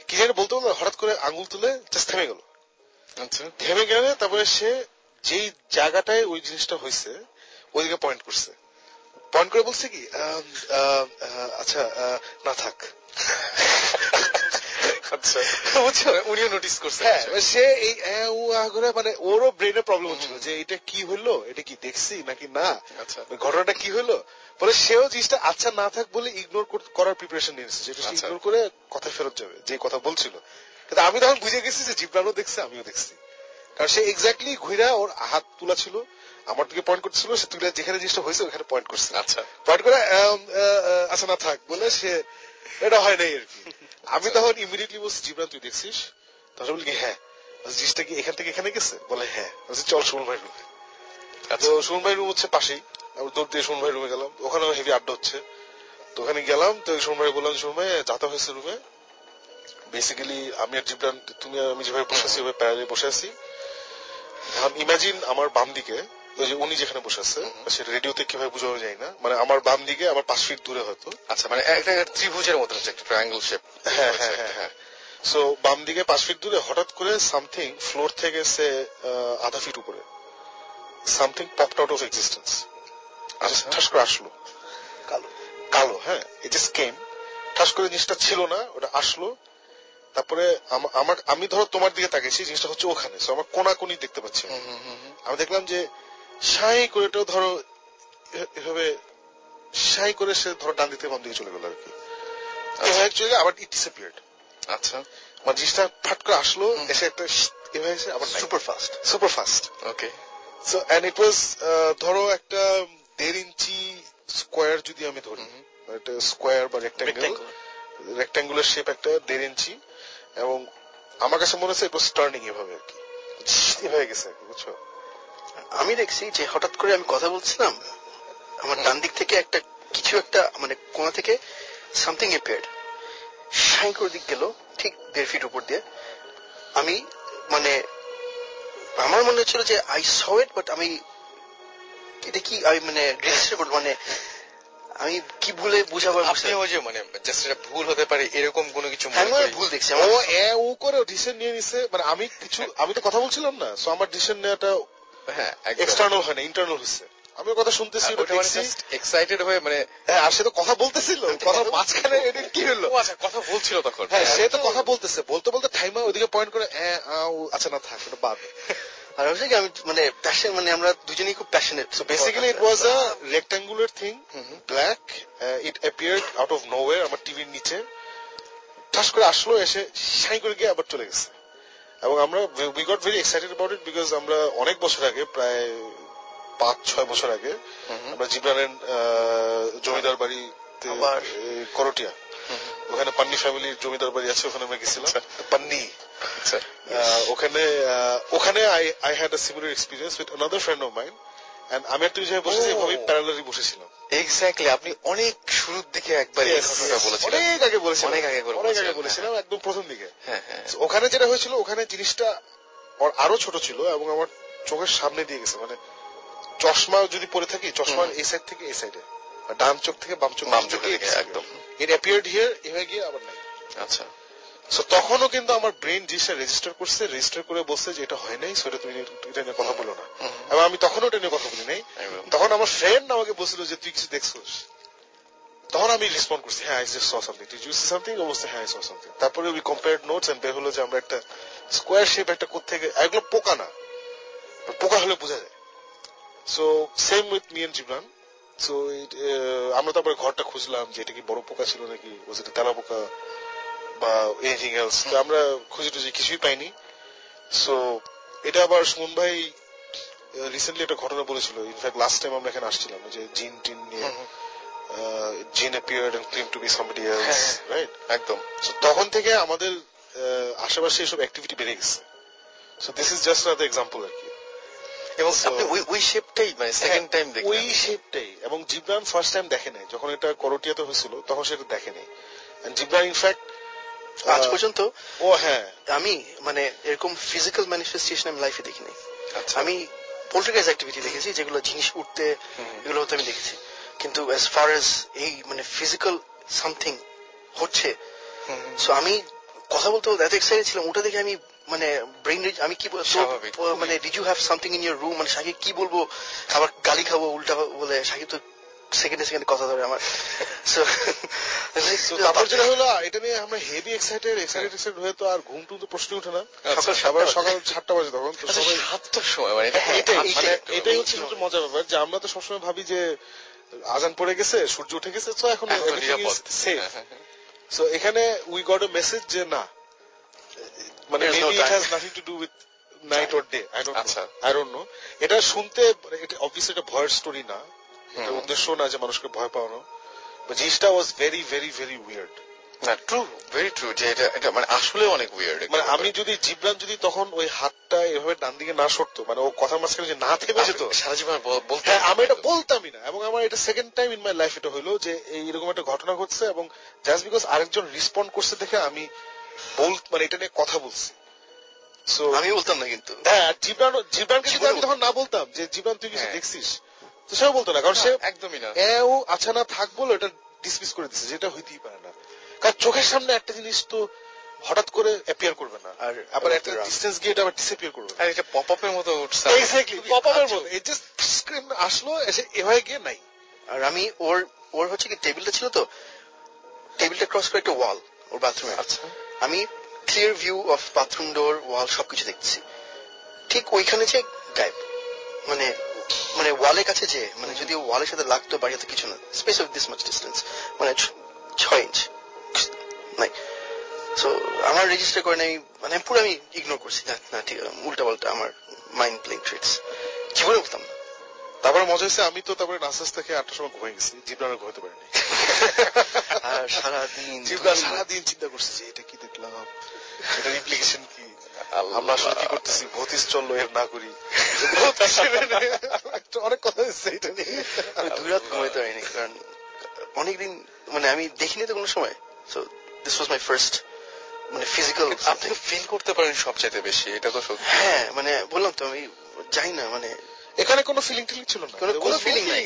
কি জানি বলতে বলতে হঠাৎ করে আঙুল তুলে জাস্ট থেমে গেল। আচ্ছা, থেমে গেলে তারপরে সে যেই জায়গাটায় ওই জিনিসটা হয়েছে ওইদিকে পয়েন্ট করছে, পয়েন্ট করে বলছে কি, আচ্ছা না থাক। আচ্ছা, বুঝছো, উনিও নোটিস করছে। হ্যাঁ, সে এই করে, মানে ওরও ব্রেনের প্রবলেম হচ্ছিল যে এটা কি হলো, এটা কি দেখছি নাকি না, আচ্ছা ঘটনাটা কি হলো। পরে সেও জিনিসটা আচ্ছা না থাক বলে ইগনোর করার প্রিপারেশন নিয়েছে, যেটা ইগনোর করে কথা ফেরত যাবে যে কথা বলছিল। কিন্তু আমি তখন বুঝে গেছি যে জিবরানও দেখছে, আমিও দেখছি, কারণ সে এক্স্যাক্টলি ঘুরা ওর হাত তোলা ছিল, আমার দিকে পয়েন্ট করছিল, সে তুলে যেখানে জিনিসটা হয়েছে ওখানে পয়েন্ট করছে। আচ্ছা, পয়েন্ট করে আচ্ছা না থাক বলে সে এটা হয় নাই আর কি। আমি তখন ইমিডিয়েটলি বলছি, জিবরান তুই দেখছিস? তখন বলি হ্যাঁ। জিনিসটা কি এখান থেকে এখানে গেছে? বলে হ্যাঁ। চল সুমন ভাই রুমে। তো সুমন ভাই রুম হচ্ছে পাশেই, আমি দৌড় দিয়ে সুমন ভাই রুমে গেলাম, ওখানেও হেভি আড্ডা হচ্ছে। তো ওখানে গেলাম, তো সুমন ভাই বললাম, সুমন ভাই যাতা হয়েছে রুমে। বেসিক্যালি আমি আর জিবরান, তুমি আর আমি যেভাবে বসে আছি ওইভাবে প্যারালে বসে আছি। ইমাজিন আমার বাম দিকে ওই যে উনি যেখানে বসে আছে, সেটা রেডিওতে কিভাবে বুঝানো যায় না, মানে আমার বাম দিকে আমার 5 ফিট দূরে হয়তো। আচ্ছা, মানে একটা ত্রিভুজের মতো হচ্ছে, একটা ট্রায়াঙ্গেল শেপ। হ্যাঁ হ্যাঁ হ্যাঁ। সো বাম দিকে 5 ফিট দূরে হঠাৎ করে সামথিং ফ্লোর থেকে সে আধা ফিট উপরে something popped out of existence, ঠাস করে আসলো, কালো কালো। হ্যাঁ, ইট জাস্ট কেম, ঠাস করে জিনিসটা ছিল না, ওটা আসলো। তারপরে আমি ধরো তোমার দিকে তাকিয়েছি, জিনিসটা হচ্ছে ওখানে, সো আমার কোনাকুনি দেখতে পাচ্ছি। আমি দেখলাম যে সাই করে ধরো এভাবে সাই করে সে ধরো ডান দিকে বাম দিকে চলে গেল আর কি, চলে গেল, আবার ইট ডিসঅ্যাপিয়ার্ড। আচ্ছা, মানে জিনিসটা ফাট করে আসলো, এসে একটা এভাবে এসে আবার super fast. Okay, so and it was ধরো একটা 1.5 ইঞ্চি স্কোয়ার যদি আমি ধরি, একটা স্কোয়ার বা রেক্ট্যাঙ্গুলার শেপ, একটা 1.5 ইঞ্চি, এবং আমার কাছে মনে হচ্ছে ইট ওয়াজ টার্নিং এভাবে আর কি, এভাবে গেছে আর কি, বুঝছো। আমি দেখছি যে হঠাৎ করে আমি কথা বলছিলাম, আমার ডান দিক থেকে একটা কিছু একটা মানে কোণা থেকে সামথিং অ্যাপিয়ার্ড, সাই করে দিক গেল ঠিক 1.5 ফিট উপর দিয়ে। আমি মানে আমার মনে হচ্ছিল যে আই স ইট, বাট আমি এটা কি আমি মানে রেজিস্টার করব, মানে আমি কি ভুলে বুঝাবো আপনি ওই যে মানে জাস্ট এটা ভুল হতে পারে এরকম কোনো কিছু আমি ভুল দেখছি ও ও করে ডিসিশন নিয়ে নিছে মানে আমি তো কথা বলছিলাম না সো আমার ডিসিশন নেওয়াটা হ্যাঁ এক্সটার্নাল হয় না ইন্টারনাল হচ্ছে আমি কথা শুনতেছি এক্সাইটেড হয়ে মানে আর সে তো কথা বলতেছিল কথা মাঝখানে এটা কি হলো আচ্ছা কথা বলছিল তখন হ্যাঁ সে তো কথা বলতেছে বলতে বলতে টাইমা ওইদিকে পয়েন্ট করে আচ্ছা না থাক এটা বাদ আর হচ্ছে কি আমি মানে প্যাশন মানে আমরা দুজনেই খুব passionate so basically it was a rectangular thing black it appeared out of nowhere আমার টিভির নিচে ঠাস করে আসলো এসে শাই করে গিয়ে আবার চলে গেছে এবং আমরা we got very excited about it because আমরা অনেক বছর আগে প্রায় 5-6 বছর আগে আমরা জিবরানের জমিদার বাড়িতে করটিয়া ওখানে পান্নি ফ্যামিলির জমিদার বাড়ি আছে ওখানে আমরা গেছিলাম পান্নি ওখানে I had a similar experience with another friend of mine and আমি একটা জায়গায় বসেছি এভাবেই প্যারালালি বসেছিলাম এক্স্যাক্টলি আপনি অনেক শুরুর দিকে একবার এই কথাটা বলেছিলেন অনেক আগে বলেছিলাম একদম প্রথম দিকে ওখানে যেটা হয়েছিল ওখানে জিনিসটা আরো ছোট ছিল এবং আমার চোখের সামনে দিয়ে গেছে মানে চশমা যদি পরে থাকি চশমার এই সাইড থেকে এই সাইডে ডান চোখ থেকে বাম চোখ একদম ইট অ্যাপিয়ার্ড হিয়ার হয়ে গিয়ে আবার নাই আচ্ছা সো তখনও কিন্তু আমার ব্রেন জিনিসটা রেজিস্টার করে বলছে যে এটা হয় নাই সেটা তুমি এটা নিয়ে কথা বলো না এবং আমি তখনও এটা নিয়ে কথা বলি নাই তখন আমার ফ্রেন্ড আমাকে বলছিল যে তুই কিছু দেখছিস তখন আমি রেসপন্ড করছি হ্যাঁ I just saw something did you see something অবশ্যই হ্যাঁ আই স সামথিং তারপরে উই কম্পেয়ার্ড নোটস এন্ড বের হলো যে আমরা একটা স্কোয়ার শেপ একটা কোত্থেকে এগুলো পোকা না পোকা হলে বোঝা যায় so same with me and Jibran so আমরা তারপরে ঘরটা খুঁজলাম যে এটা কি বড় পোকা ছিল নাকি ওজ এটা তেলা পোকা বা এনিথিং এলস আমরা খুঁজে টুজি কিছুই পাইনি সো এটা আবার সুমন ভাই রিসেন্টলি একটা ঘটনা বলেছিল ইনফ্যাক্ট লাস্ট টাইম আমরা এখানে আসছিলাম যে জিন টিন নিয়ে জিন appeared and claim to be somebody else right একদম সো তখন থেকে আমাদের আশেপাশে এসব অ্যাক্টিভিটি বেড়ে গেছে so this is just another example আর কি এবং আপনি ওই শেপটাই মানে সেকেন্ড টাইম দেখলেন ওই শেপটাই এবং জিবরান ফার্স্ট টাইম দেখে নাই যখন এটা করটিয়াতে হয়েছিল তখন সেটা দেখে নাই এন্ড জিবরান ইনফ্যাক্ট আজ পর্যন্ত হ্যাঁ আমি মানে এরকম ফিজিক্যাল ম্যানিফেস্টেশন আমি লাইফে দেখিনি আমি পোল্টারগাইজ অ্যাক্টিভিটি দেখেছি যেগুলো জিনিস উঠতে এগুলো হতে আমি দেখেছি কিন্তু অ্যাজ ফার এজ এই মানে ফিজিক্যাল সামথিং হচ্ছে সো আমি কথা বলতে এত এক্সাইটেড ছিলাম ওটা দেখে আমি মানে ব্রেইন আমি কি মানে did you have something in your room মানে সাকিব কি বলবো আবার গালি খাবো উল্টা বলে সাকিব তো সেকেন্ডে কথা ধরে আমার তারপর যেটা হলো এটা নিয়ে আমরা হেভি এক্সাইটেড হয়ে তো আর ঘুম টুম তো প্রশ্ন উঠে না সকাল 7টা বাজে তখন তো সবাই 7টার সময় মানে এটাই হচ্ছে সবচেয়ে মজার ব্যাপার যে আমরা তো সবসময় ভাবি যে আজান পড়ে গেছে সূর্য উঠে গেছে তো এখন সো এখানে উই গট আ মেসেজ যে না মানে maybe it has nothing to do with night or day I don't know এটা শুনতে এটা অবভিয়াসলি এটা ভয়ের স্টোরি না এটা উদ্দেশ্য না যে মানুষকে ভয় পাওয়ানো জিনিসটা was very very very weird না ট্রু ভেরি ট্রু যে এটা মানে আসলে অনেক উইয়ার্ড মানে আমি যদি জিবরান যদি তখন ওই হাতটা এভাবে ডান দিকে না সরতো মানে ও কথার মাঝখানে যে না থেমে যেত সারা জীবন বলতে আমি এটা বলতামই না এবং আমার এটা second time in my life এটা হইলো যে এইরকম একটা ঘটনা ঘটছে এবং জাস্ট বিকজ আরেকজন রেসপন্ড করছে দেখে আমি মানে এটা নিয়ে কথা বলছি সো আমি বলতাম না কিন্তু হ্যাঁ জিবরানকে যদি আমি তখন না বলতাম যে জিবরান তুই কিছু দেখছিস তো সেও বলতো না কারণ সে একদমই না ও আচ্ছা না থাক বলো এটা ডিসমিস করে দিচ্ছে যেটা হইতেই পারে না কারণ চোখের সামনে একটা জিনিস তো হঠাৎ করে অ্যাপিয়ার করবে না আর আবার একটা ডিসটেন্স গিয়ে এটা আবার ডিসঅ্যাপিয়ার করবে আর এটা পপ আপের মতো উঠছে এক্স্যাক্টলি পপ আপের মতো এই জাস্ট স্ক্রিন আসলো এসে এভাবে গিয়ে নাই আর আমি ওর হচ্ছে কি টেবিলটা ছিল তো টেবিলটা ক্রস করে একটা ওয়াল ওর বাথরুমে আচ্ছা আমি ক্লিয়ার ভিউ অফ বাথরুম ডোর ওয়াল সবকিছু দেখছি ঠিক ওইখানে যে গায়েব মানে ওয়ালের কাছে যে মানে যদি ওয়ালের সাথে লাগতো বাড়িতে কিছু না space of this much distance মানে 6 ইঞ্চ নাই সো আমার রেজিস্টার করে আমি মানে পুরো আমি ইগনোর করছি না ঠিক আছে উল্টা পাল্টা আমার মাইন্ড প্লেইং ট্রিক্স জীবনে বলতাম না তারপরে মজা হয়েছে আমি তো তারপরে নার্সাস থেকে 8টার সময় ঘুমিয়ে গেছি জিবরানও ঘুমাতে পারিনি আর সারাদিন চিন্তা করছি যে এটা কি দেখলাম এটার ইমপ্লিকেশন কি আমরা আসলে কি করতেছি ভৌতিস চললো এর না করি অনেক কথা হচ্ছে এটা নিয়ে 2 রাত ঘুমাইতে পারিনি কারণ অনেকদিন মানে আমি দেখিনি তো কোনো সময় so this was my first মানে ফিজিক্যাল আপনি ফিল করতে পারেন সবচেয়ে বেশি এটা তো সত্যি হ্যাঁ মানে বললাম তো আমি যাই না মানে এখানে কোনো ফিলিং টিলিং ছিল না, কোনো ফিলিং নাই,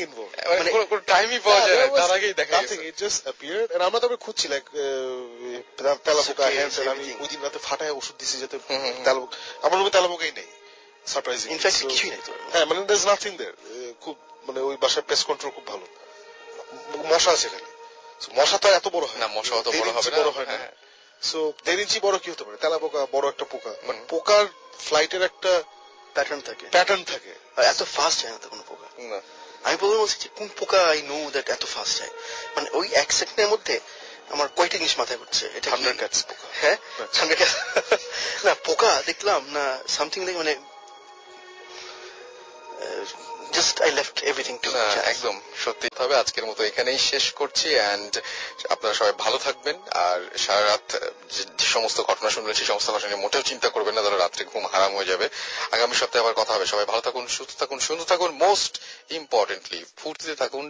মানে কোনো টাইমই পাওয়া যায় না, তার আগেই দেখা গেছে it just appeared and আমরা তবে খুঁজছি লাইক তেলাপোকা হ্যান্ড, আমি ওই দিন রাতে ফাটায় ওষুধ দিছি যাতে তেলাপোকা, আমার রুমে তেলাপোকাই নেই, সারপ্রাইজিং ইনফ্যাক্ট কিছুই নাই তো। হ্যাঁ মানে there's nothing there, খুব মানে ওই বাসায় পেস্ট কন্ট্রোল খুব ভালো, মশা আছে এখানে, মশা তো এত বড় হয় না, মশা অত বড় হবে না, বড় হয় না, সো 1.5 ইঞ্চি বড় কি হতে পারে, তেলাপোকা বড় একটা পোকা, বাট পোকার ফ্লাইটের একটা প্যাটার্ন থাকে, এত ফাস্ট যায় না তো কোনো পোকা। না আমি বলছি যে কোন পোকা আই নো দ্যাট এত ফাস্ট যায়, মানে ওই এক সেকেন্ডের মধ্যে আমার কয়টা জিনিস মাথায় ঘুরছে, এটা থান্ডার ক্যাটস পোকা, হ্যাঁ থান্ডার ক্যাট না পোকা দেখলাম না সামথিং লাইক মানে just I left everything to একদম সত্যি। তবে আজকের মতো এখানেই শেষ করছি, এন্ড আপনারা সবাই ভালো থাকবেন, আর সারা রাত যে সমস্ত ঘটনা শুনবেন সেই সমস্ত ঘটনা নিয়ে মোটেও চিন্তা করবেন না, তাহলে রাত্রে ঘুম হারাম হয়ে যাবে। আগামী সপ্তাহে আবার কথা হবে, সবাই ভালো থাকুন, সুস্থ থাকুন, সুন্দর থাকুন, মোস্ট ইম্পর্টেন্টলি ফুর্তিতে থাকুন।